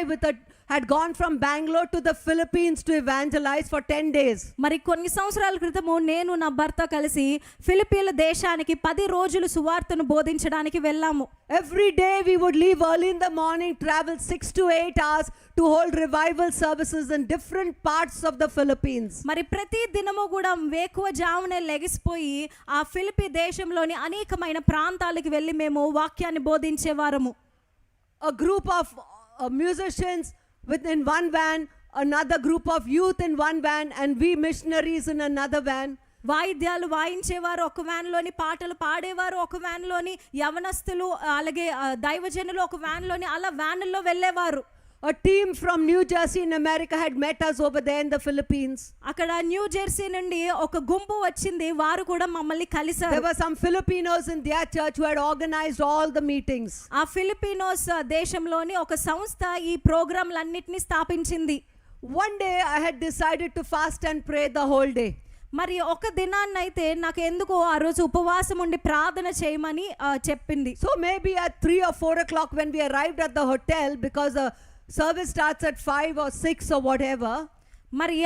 had gone from Bangalore to the Philippines to evangelize for 10 days. మరి కొన్ని సంవత్సరాల క్రితము నేను నా భర్త కలిసి ఫిలిప్పీన్ల దేశానికి 10 రోజులు సువార్తను బోధించడానికి వెళ్ళాము. Every day we would leave early in the morning, travel 6 to 8 hours to hold revival services in different parts of the Philippines. మరి ప్రతి దినము కూడా వేకువజామునే లెగిసిపోయి ఆ ఫిలిప్పీ దేశంలోని అనేకమైన ప్రాంతాలకు వెళ్ళి మేము వాక్యాన్ని బోధించేవారము. A group of musicians within one van, another group of youth in one van, and we missionaries in another van. వాయిద్యాలు వాయించేవారు ఒక వ్యాన్లోని, పాటలు పాడేవారు ఒక వ్యాన్లోని, యవనస్తులు అలాగే దైవజనులు ఒక వ్యాన్లోని, అలా వ్యాన్లో వెళ్ళేవారు. A team from New Jersey in America had met us over there in the Philippines. అక్కడ న్యూ జెర్సీ నుండి ఒక గుంపు వచ్చింది, వారు కూడా మమ్మల్ని కలిసారు. There were some Filipinos in their church who had organized all the meetings. ఆ ఫిలిపినోస్ దేశంలోని ఒక సంస్థ ఈ ప్రోగ్రాంలన్నిటిని స్థాపించింది. One day I had decided to fast and pray the whole day. మరి ఒక దినాన్నైతే నాకు ఎందుకో ఆ రోజు ఉపవాసం ఉండి ప్రార్థన చేయమని చెప్పింది. So maybe at 3 or 4 o'clock when we arrived at the hotel, because the service starts at 5 or 6 or whatever. మరి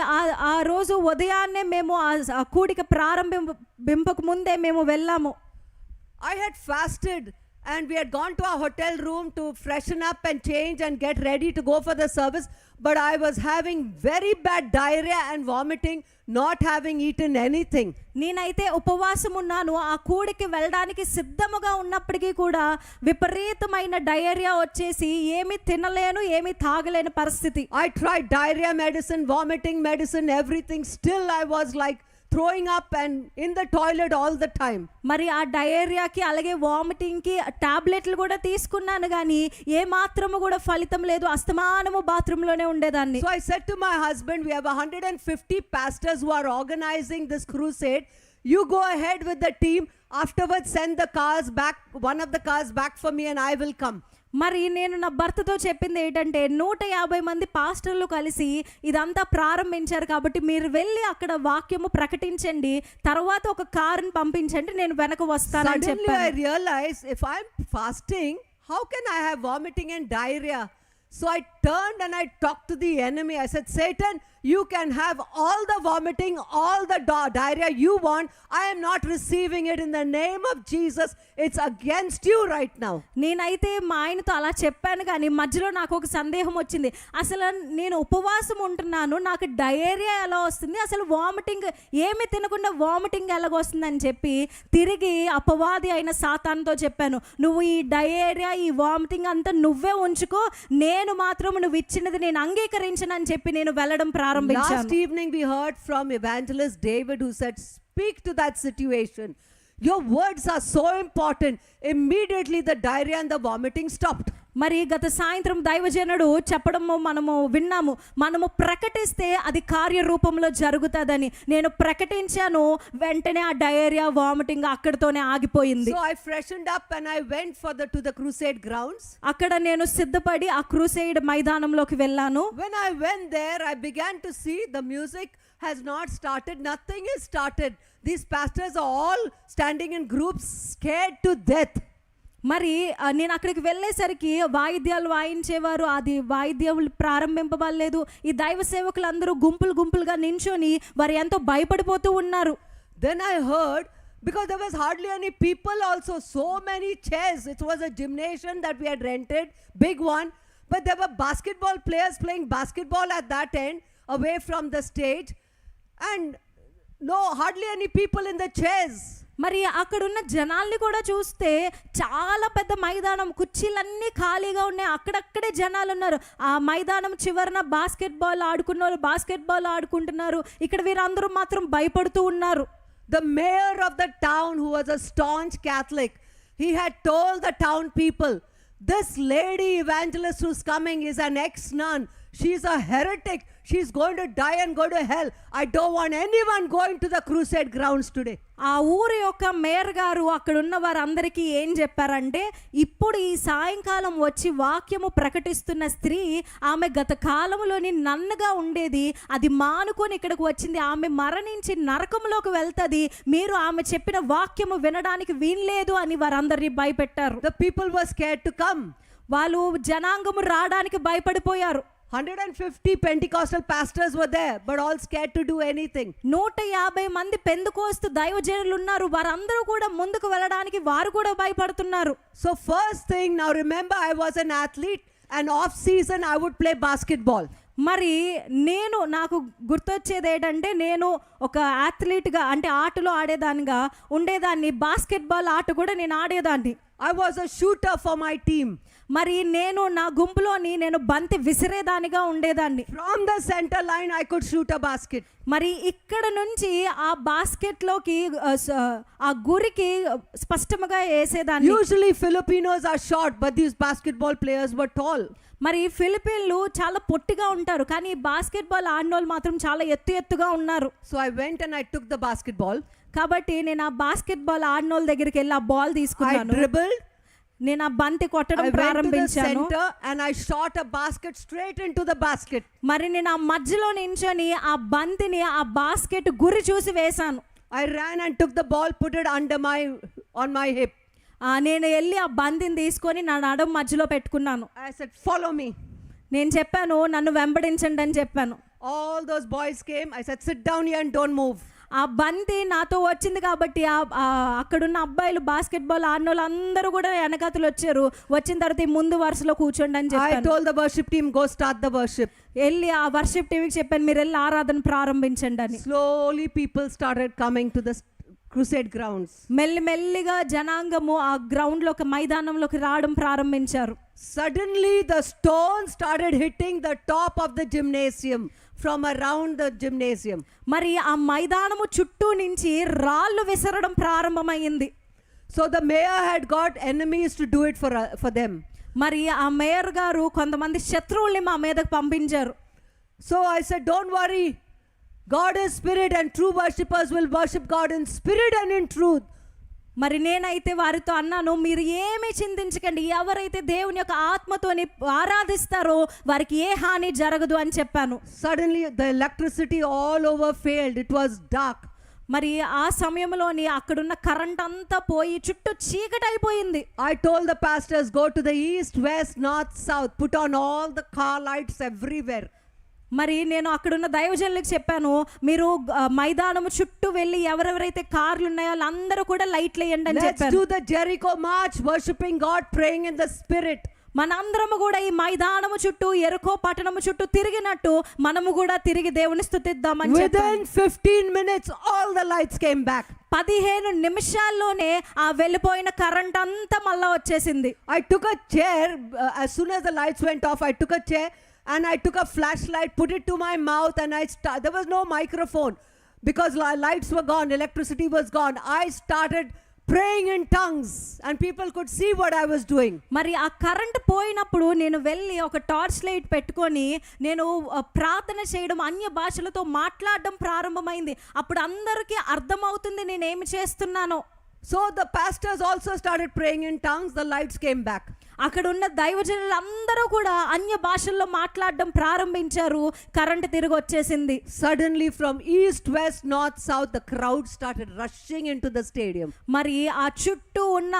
ఆ రోజు ఉదయాన్నే మేము ఆ కూడిక ప్రారంభింపక ముందే మేము వెళ్ళాము. I had fasted and we had gone to our hotel room to freshen up and change and get ready to go for the service, but I was having very bad diarrhea and vomiting, not having eaten anything. నేనైతే ఉపవాసం ఉన్నాను. ఆ కూడికి వెళ్ళడానికి సిద్ధముగా ఉన్నప్పటికీ కూడా విపరీతమైన diarrhoea వచ్చేసి ఏమీ తినలేను, ఏమీ తాగలేని పరిస్థితి. I tried diarrhea medicine, vomiting medicine, everything. Still I was like throwing up and in the toilet all the time. మరి ఆ డయేరియాకి అలాగే వామిటింగ్కి టాబ్లెట్లు కూడా తీసుకున్నాను, కానీ ఏ మాత్రము కూడా ఫలితం లేదు. అస్తమానము బాత్రూంలోనే ఉండేదాన్ని. So I said to my husband, we have 150 pastors who are organizing this crusade. You go ahead with the team. Afterwards send the cars back, one of the cars back for me, and I will come. మరి నేను నా భర్తతో చెప్పింది ఏంటంటే, 150 మంది పాస్టర్లు కలిసి ఇదంతా ప్రారంభించారు కాబట్టి మీరు వెళ్ళి అక్కడ వాక్యము ప్రకటించండి, తర్వాత ఒక కారుని పంపించండి, నేను వెనక వస్తానని చెప్పాను. Suddenly I realized, if I'm fasting, how can I have vomiting and diarrhea? So I turned and I talked to the enemy. I said, Satan, you can have all the vomiting, all the diarrhea you want. I am not receiving it in the name of Jesus. It's against you right now. నేనైతే మా ఆయనతో అలా చెప్పాను, కానీ మధ్యలో నాకు ఒక సందేహం వచ్చింది. అసలు నేను ఉపవాసం ఉంటున్నాను, నాకు డయేరియా ఎలా వస్తుంది, అసలు వామిటింగ్ ఏమి తినకుండా వామిటింగ్ ఎలాగొస్తుందని చెప్పి తిరిగి అపవాది అయిన సాతానుతో చెప్పాను, నువ్వు ఈ డయేరియా ఈ వామిటింగ్ అంతా నువ్వే ఉంచుకో, నేను మాత్రం నువ్వు ఇచ్చినది నేను అంగీకరించనని చెప్పి నేను వెళ్ళడం ప్రారంభించాను. Last evening we heard from evangelist David, who said, speak to that situation. Your words are so important. Immediately the diarrhea and the vomiting stopped. మరి గత సాయంత్రం దైవజనుడు చెప్పడము మనము విన్నాము, మనము ప్రకటిస్తే అది కార్యరూపంలో జరుగుతుందని. నేను ప్రకటించాను, వెంటనే ఆ డయేరియా వామిటింగ్ అక్కడితోనే ఆగిపోయింది. So I freshened up and I went to the crusade grounds. అక్కడ నేను సిద్ధపడి ఆ క్రూసేడ్ మైదానంలోకి వెళ్ళాను. When I went there, I began to see the music has not started. Nothing is started. These pastors are all standing in groups, scared to death. మరి నేను అక్కడికి వెళ్ళేసరికి వాయిద్యాలు వాయించేవారు, అది వాయిద్యాలు ప్రారంభింపబడలేదు. ఈ దైవ సేవకులు అందరూ గుంపులుగా నించొని వారు ఎంతో భయపడిపోతూ ఉన్నారు. Then I heard, because there was hardly any people also, so many chairs. It was a gymnasium that we had rented, big one. But there were basketball players playing basketball at that end, away from the stage. And no, hardly any people in the chairs. మరి అక్కడున్న జనాల్ని కూడా చూస్తే చాలా పెద్ద మైదానం, కుర్చీలన్నీ ఖాళీగా ఉన్నాయి, అక్కడక్కడే జనాలు ఉన్నారు. ఆ మైదానం చివరన బాస్కెట్బాల్ ఆడుకున్న వాళ్ళు బాస్కెట్బాల్ ఆడుకుంటున్నారు. ఇక్కడ వీరందరూ మాత్రం భయపడుతూ ఉన్నారు. The mayor of the town, who was a staunch Catholic, he had told the town people, this lady evangelist who's coming is an ex-nun. She's a heretic. She's going to die and go to hell. I don't want anyone going to the crusade grounds today. ఆ ఊరి యొక్క mayor గారు అక్కడున్న వారందరికీ ఏం చెప్పారంటే, ఇప్పుడు ఈ సాయంకాలం వచ్చి వాక్యము ప్రకటిస్తున్న స్త్రీ, ఆమె గత కాలంలోని నన్నగా ఉండేది, అది మానుకొని ఇక్కడికి వచ్చింది, ఆమె మరణించి నరకంలోకి వెళ్తుంది, మీరు ఆమె చెప్పిన వాక్యము వినడానికి వీల్లేదు అని వారందరినీ భయపెట్టారు. The people were scared to come. వాళ్ళు జనాంగము రావడానికి భయపడిపోయారు. 150 Pentecostal pastors were there, but all scared to do anything. 150 మంది పెందెకోస్తు దైవజనులు ఉన్నారు, వారందరూ కూడా ముందుకు వెళ్ళడానికి వారు కూడా భయపడుతున్నారు. So first thing, now remember, I was an athlete, and off season I would play basketball. మరి నాకు గుర్తొచ్చేది ఏంటంటే, నేను ఒక అథ్లీట్గా అంటే ఆటలో ఆడేదానిగా ఉండేదాన్ని. బాస్కెట్బాల్ ఆట కూడా నేను ఆడేదాన్ని. I was a shooter for my team. మరి నేను నా గుంపులోని నేను బంతి విసిరేదానిగా ఉండేదాన్ని. From the center line I could shoot a basket. మరి ఇక్కడ నుంచి ఆ బాస్కెట్లోకి ఆ గురికి స్పష్టంగా వేసేదాన్ని. Usually Filipinos are short, but these basketball players were tall. మరి ఫిలిపిన్లు చాలా పొట్టిగా ఉంటారు, కానీ బాస్కెట్బాల్ ఆడినోళ్ళు మాత్రం చాలా ఎత్తుగా ఉన్నారు. So I went and I took the basketball. కాబట్టి నేను ఆ బాస్కెట్బాల్ ఆడినోళ్ళ దగ్గరికి వెళ్ళి ఆ బాల్ I తీసుకున్నాను. dribbled. నేను ఆ బంతి కొట్టడం I went to the ప్రారంభించాను. center and I shot a basket straight into the basket. మరి నేను ఆ మధ్యలో నించొని ఆ బంతిని ఆ బాస్కెట్ గురి చూసి వేశాను. I ran and took the ball, put it on my hip. నేను వెళ్ళి ఆ బంతిని తీసుకొని నా నడుం మధ్యలో పెట్టుకున్నాను. I said, follow me. నేను చెప్పాను, నన్ను వెంబడించండి అని చెప్పాను. All those boys came. I said, sit down here and don't move. ఆ బంతి నాతో వచ్చింది కాబట్టి అక్కడున్న అబ్బాయిలు బాస్కెట్బాల్ ఆడినోళ్ళు అందరూ కూడా వెనకాతలు వచ్చారు. వచ్చిన తర్వాత ముందు వరుసలో కూర్చోండి అని I చెప్పాను. told the worship team, go start the worship. వెళ్ళి ఆ వర్షిప్ టీవీకి చెప్పాను, మీరు వెళ్ళి ఆరాధన ప్రారంభించండి అని. Slowly people started coming to the crusade grounds. మెల్లిగా జనాంగము ఆ గ్రౌండ్లోకి మైదానంలోకి రావడం ప్రారంభించారు. Suddenly the stones started hitting the top of the gymnasium from around the gymnasium. మరి ఆ మైదానము చుట్టూ నుంచి రాళ్ళు విసరడం ప్రారంభమైంది. So the mayor had got enemies to do it for them. మరి ఆ మేయర్ గారు కొంతమంది శత్రువుల్ని మా మీదకి పంపించారు. So I said, don't worry, God is spirit and true worshippers will worship God in spirit and in truth. మరి నేనైతే వారితో అన్నాను, మీరు ఏమీ చింతించకండి, ఎవరైతే దేవుని యొక్క ఆత్మతోని ఆరాధిస్తారో వారికి ఏ హాని జరగదు అని చెప్పాను. Suddenly the electricity all over failed. It was dark. మరి ఆ సమయంలోని అక్కడున్న కరెంట్ అంతా పోయి చుట్టూ చీకటి అయిపోయింది. I told the pastors, go to the east, west, north, south, put on all the car lights everywhere. మరి నేను అక్కడున్న దైవజనులకు చెప్పాను, మీరు మైదానము చుట్టూ వెళ్ళి ఎవరెవరైతే కార్లు ఉన్నాయో వాళ్ళందరూ కూడా లైట్లు వేయండి అని చెప్పాను. Let's do the Jericho march, worshiping God, praying in the spirit. మనందరము కూడా ఈ మైదానము చుట్టూ ఎరుకో పట్టణము చుట్టూ తిరిగినట్టు మనము కూడా తిరిగి దేవుని స్తుతిద్దామని చెప్పాను. Within 15 minutes all the lights came back. 15 నిమిషాల్లోనే ఆ వెళ్ళిపోయిన కరెంట్ అంతా మళ్ళా వచ్చేసింది. I took a chair, as soon as the lights went off, I took a chair and I took a flashlight, put it to my mouth, and there was no microphone because lights were gone, electricity was gone. I started praying in tongues and people could see what I was doing. మరి ఆ current పోయినప్పుడు నేను వెళ్ళి ఒక torch light పెట్టుకొని నేను ప్రార్థన చేయడం, అన్య భాషలతో మాట్లాడడం ప్రారంభమైంది. అప్పుడు అందరికీ అర్థమవుతుంది నేనేమి చేస్తున్నానో. So the pastors also started praying in tongues. The lights came back. అక్కడ ఉన్న దైవజనులందరూ కూడా అన్య భాషల్లో మాట్లాడడం ప్రారంభించారు. కరెంట్ తిరిగి వచ్చేసింది. Suddenly from east, west, north, south, the crowd started rushing into the stadium. మరి ఆ చుట్టూ ఉన్న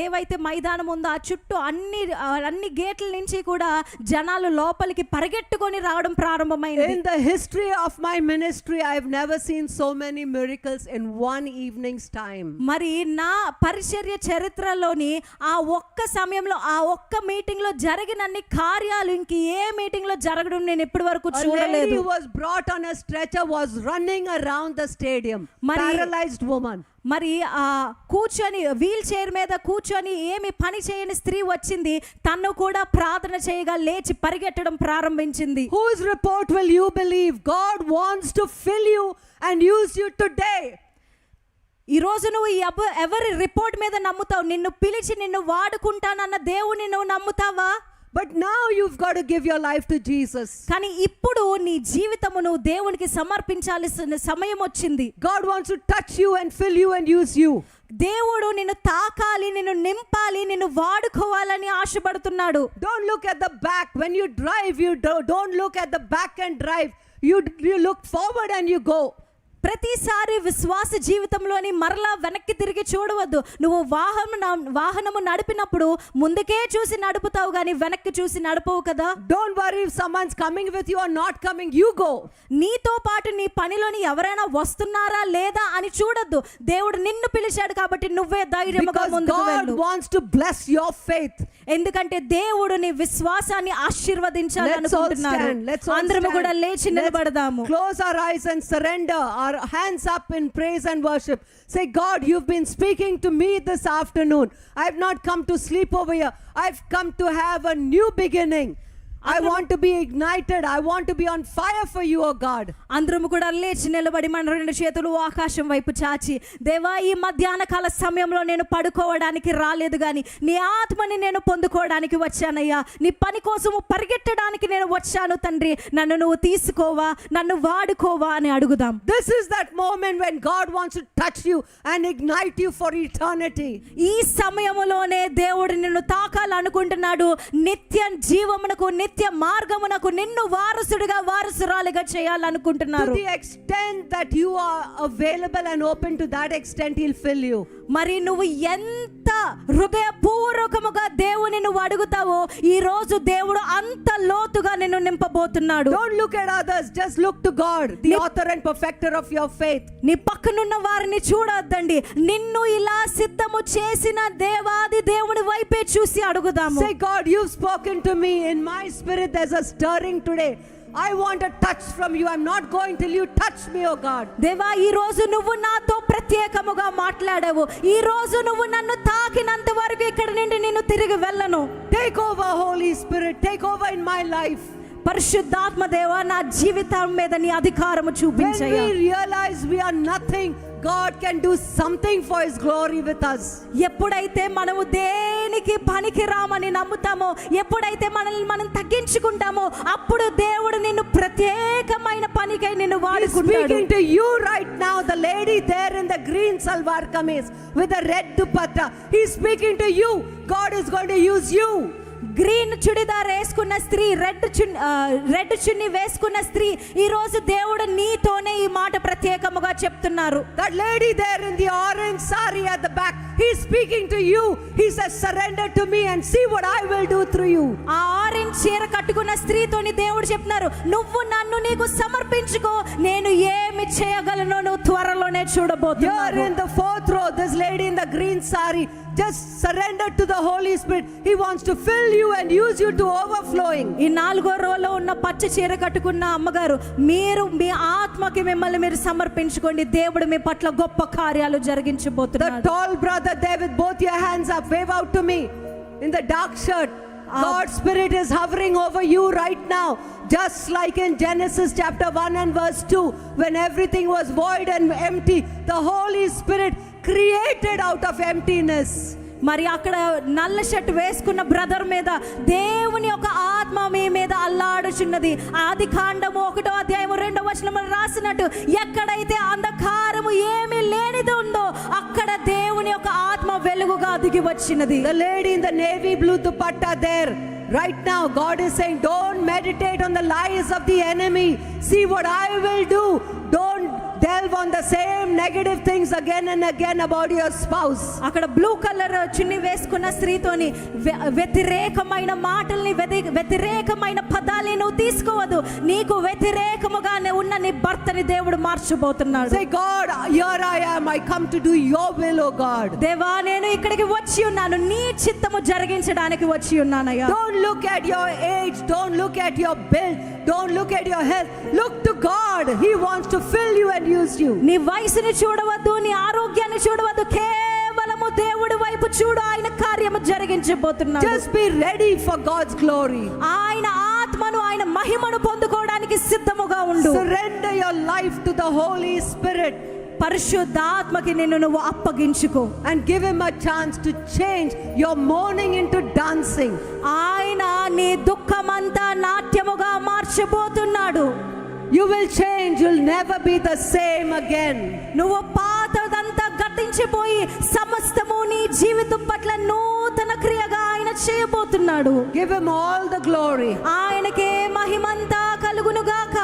ఏవైతే మైదానం ఉందో ఆ చుట్టూ అన్ని గేట్ల నుంచి కూడా జనాలు లోపలికి పరిగెట్టుకొని రావడం ప్రారంభమైంది. In the history of my ministry, I have never seen so many miracles in one evening's time. మరి నా పరిచర్య చరిత్రలోని ఆ ఒక్క సమయంలో ఆ ఒక్క మీటింగ్ లో జరిగినన్ని కార్యాలు ఇంక ఏ మీటింగ్ లో జరగడం నేను ఇప్పటి వరకు A చూడలేదు. lady was brought on a stretcher, was running around the stadium, paralyzed woman. మరి కూర్చొని వీల్ చైర్ మీద కూర్చొని ఏమి పని చేయని స్త్రీ వచ్చింది. తను కూడా ప్రార్థన చేయగా లేచి పరిగెట్టడం ప్రారంభించింది. Whose report will you believe? God wants to fill you and use you today. ఈ రోజు నువ్వు ఎవరి రిపోర్ట్ మీద నమ్ముతావు? నిన్ను పిలిచి నిన్ను వాడుకుంటానన్న దేవుని నువ్వు నమ్ముతావా? But now you've got to give your life to Jesus. కానీ ఇప్పుడు నీ జీవితము నువ్వు దేవునికి సమర్పించాల్సిన సమయం వచ్చింది. God wants to touch you and fill you and use you. దేవుడు నిన్ను తాకాలి, నిన్ను నింపాలి, నిన్ను వాడుకోవాలని ఆశపడుతున్నాడు. Don't look at the back. When you drive, you don't look at the back and drive. You look forward and you go. ప్రతిసారి విశ్వాస జీవితంలోని మరలా వెనక్కి తిరిగి చూడవద్దు. నువ్వు వాహనము నడిపినప్పుడు ముందుకే చూసి నడుపుతావు కానీ వెనక్కి చూసి నడపవు కదా. Don't worry if someone's coming with you or not coming. You go. నీతో పాటు నీ పనిలోని ఎవరైనా వస్తున్నారా లేదా అని చూడొద్దు. దేవుడు నిన్ను పిలిచాడు కాబట్టి నువ్వే ధైర్యంగా ముందుకు వెళ్ళు. God wants to bless your faith. ఎందుకంటే దేవుడు నీ విశ్వాసాన్ని ఆశీర్వదించాలనుకుంటున్నాడు. అందరము కూడా లేచి నిలబడదాము. Close our eyes and surrender our hands up in praise and worship. Say, God, you've been speaking to me this afternoon. I've not come to sleep over here. I've come to have a new beginning. I want to be ignited. I want to be on fire for you, oh God. అందరము కూడా లేచి నిలబడి మన రెండు చేతులు ఆకాశం వైపు చాచి, దేవా ఈ మధ్యాహ్న కాల సమయంలో నేను పడుకోవడానికి రాలేదు గాని నీ ఆత్మని నేను పొందుకోవడానికి వచ్చానయ్యా. నీ పని కోసము పరిగెట్టడానికి నేను వచ్చాను తండ్రి. నన్ను నువ్వు తీసుకోవా, నన్ను వాడుకోవా అని అడుగుదాం. This is that moment when God wants to touch you and ignite you for eternity. ఈ సమయములోనే దేవుడు నిన్ను తాకాలనుకుంటున్నాడు. నిత్య జీవమునకు నిత్య మార్గమునకు నిన్ను వారసుడిగా వారసురాలిగా చేయాలనుకుంటున్నారు. To the extent that you are available and open, to that extent he'll fill you. మరి నువ్వు ఎంత హృదయపూర్వకముగా దేవుని నువ్వు అడుగుతావో ఈ రోజు దేవుడు అంత లోతుగా నిన్ను నింపబోతున్నాడు. Don't look at others, just look to God, the author and perfecter of your faith. నీ పక్కనున్న వారిని చూడొద్దండి. నిన్ను ఇలా సిద్ధము చేసిన దేవాది దేవుని వైపే చూసి అడుగుదాము. Say, God, you've spoken to me. In my spirit there's a stirring today. I want a touch from you. I'm not going till you touch me, oh God. దేవా ఈ రోజు నువ్వు నాతో ప్రత్యేకముగా మాట్లాడావు. ఈ రోజు నువ్వు నన్ను తాకినంత వరకు ఇక్కడ నుండి నేను తిరిగి వెళ్ళను. Take over, Holy Spirit. Take over in my life. పరిశుద్ధాత్మ దేవా నా జీవితం మీద నీ అధికారము చూపించయ్యా. When we realize we are nothing, God can do something for his glory with us. ఎప్పుడైతే మనము దేనికి పనికి రామని నమ్ముతామో, ఎప్పుడైతే మనల్ని మనం తగ్గించుకుంటామో అప్పుడు దేవుడు నిన్ను ప్రత్యేకమైన పనికై నిన్ను వాడుకుంటాడు. Speaking to you right now, the lady there in the green salwar kameez with the red dupatta, he's speaking to you. God is going to use you. Green churidar వేసుకున్న స్త్రీ, రెడ్ చున్ని వేసుకున్న స్త్రీ, ఈ రోజు దేవుడు నీతోనే ఈ మాట ప్రత్యేకముగా చెప్తున్నారు. That lady there in the orange sari at the back, he's speaking to you. He says, surrender to me and see what I will do through you. ఆ ఆరెంజ్ చీర కట్టుకున్న స్త్రీతోని దేవుడు చెప్తున్నారు, నువ్వు నన్ను నీకు సమర్పించుకో, నేను ఏమి చేయగలను నువ్వు త్వరలోనే చూడబోతున్నావు. Here in the fourth row, this lady in the green sari, just surrender to the Holy Spirit. He wants to fill you and use you to overflowing. ఈ నాలుగో రోలో ఉన్న పచ్చ చీర కట్టుకున్న అమ్మగారు, మీరు మీ ఆత్మకి మిమ్మల్ని మీరు సమర్పించుకోండి. దేవుడు మీ పట్ల గొప్ప కార్యాలు జరిగించబోతున్నాడు. The tall brother there with both your hands up, wave out to me. In the dark shirt, God's Spirit is hovering over you right now. Just like in Genesis chapter 1 and verse 2, when everything was void and empty, the Holy Spirit created out of emptiness. మరి అక్కడ నల్ల shirt వేసుకున్న brother మీద దేవుని యొక్క ఆత్మ మీ మీద అల్లాడుచున్నది. ఆది కాండము 1వ అధ్యాయం 2వ వచనంలో రాసినట్టు ఎక్కడైతే అంధకారము ఏమీ లేనిది ఉందో అక్కడ దేవుని యొక్క ఆత్మ వెలుగుగా దిగి వచ్చినది. The lady in the navy blue dupatta there. Right now, God is saying, don't meditate on the lies of the enemy. See what I will do. Don't delve on the same negative things again and again about your spouse. అక్కడ blue colour చున్ని వేసుకున్న స్త్రీతోని వ్యతిరేకమైన మాటల్ని వ్యతిరేకమైన పదాలని నువ్వు తీసుకోవద్దు. నీకు వ్యతిరేకముగానే ఉన్న నీ భర్తని దేవుడు మార్చబోతున్నాడు. Say, God, here I am. I come to do your will, oh God. దేవా, నేను ఇక్కడికి వచ్చి ఉన్నాను, నీ చిత్తము జరిగించడానికి వచ్చి ఉన్నానయ్యా. Don't look at your age. Don't look at your build. Don't look at your health. Look to God. He wants to fill you and use you. నీ వయసుని చూడవద్దు, నీ ఆరోగ్యాన్ని చూడవద్దు, కేవలము దేవుడి వైపు చూడు. ఆయన కార్యము జరిగించబోతున్నాడు. Just be ready for God's glory. ఆయన ఆత్మను, ఆయన మహిమను పొందుకోవడానికి సిద్ధముగా ఉండు. Surrender your life to the Holy Spirit. పరిశుద్ధాత్మకి నిన్ను నువ్వు అప్పగించుకో. And give him a chance to change your mourning into dancing. ఆయన నీ దుఃఖమంతా నాట్యముగా మార్చబోతున్నాడు. You will change. You'll never be the same again. నువ్వు పాతదంతా గతించిపోయి సమస్తము నీ జీవితం పట్ల నూతన క్రియగా ఆయన చేయబోతున్నాడు. Give him all the glory. ఆయనకే మహిమంతా కలుగునుగాక.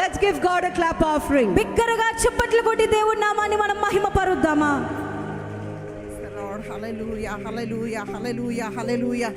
Let's give God a clap offering. బిగ్గరగా చప్పట్లు కొట్టి దేవుని నామాన్ని మనం మహిమ పరుద్దామా. Hallelujah, hallelujah, hallelujah, hallelujah.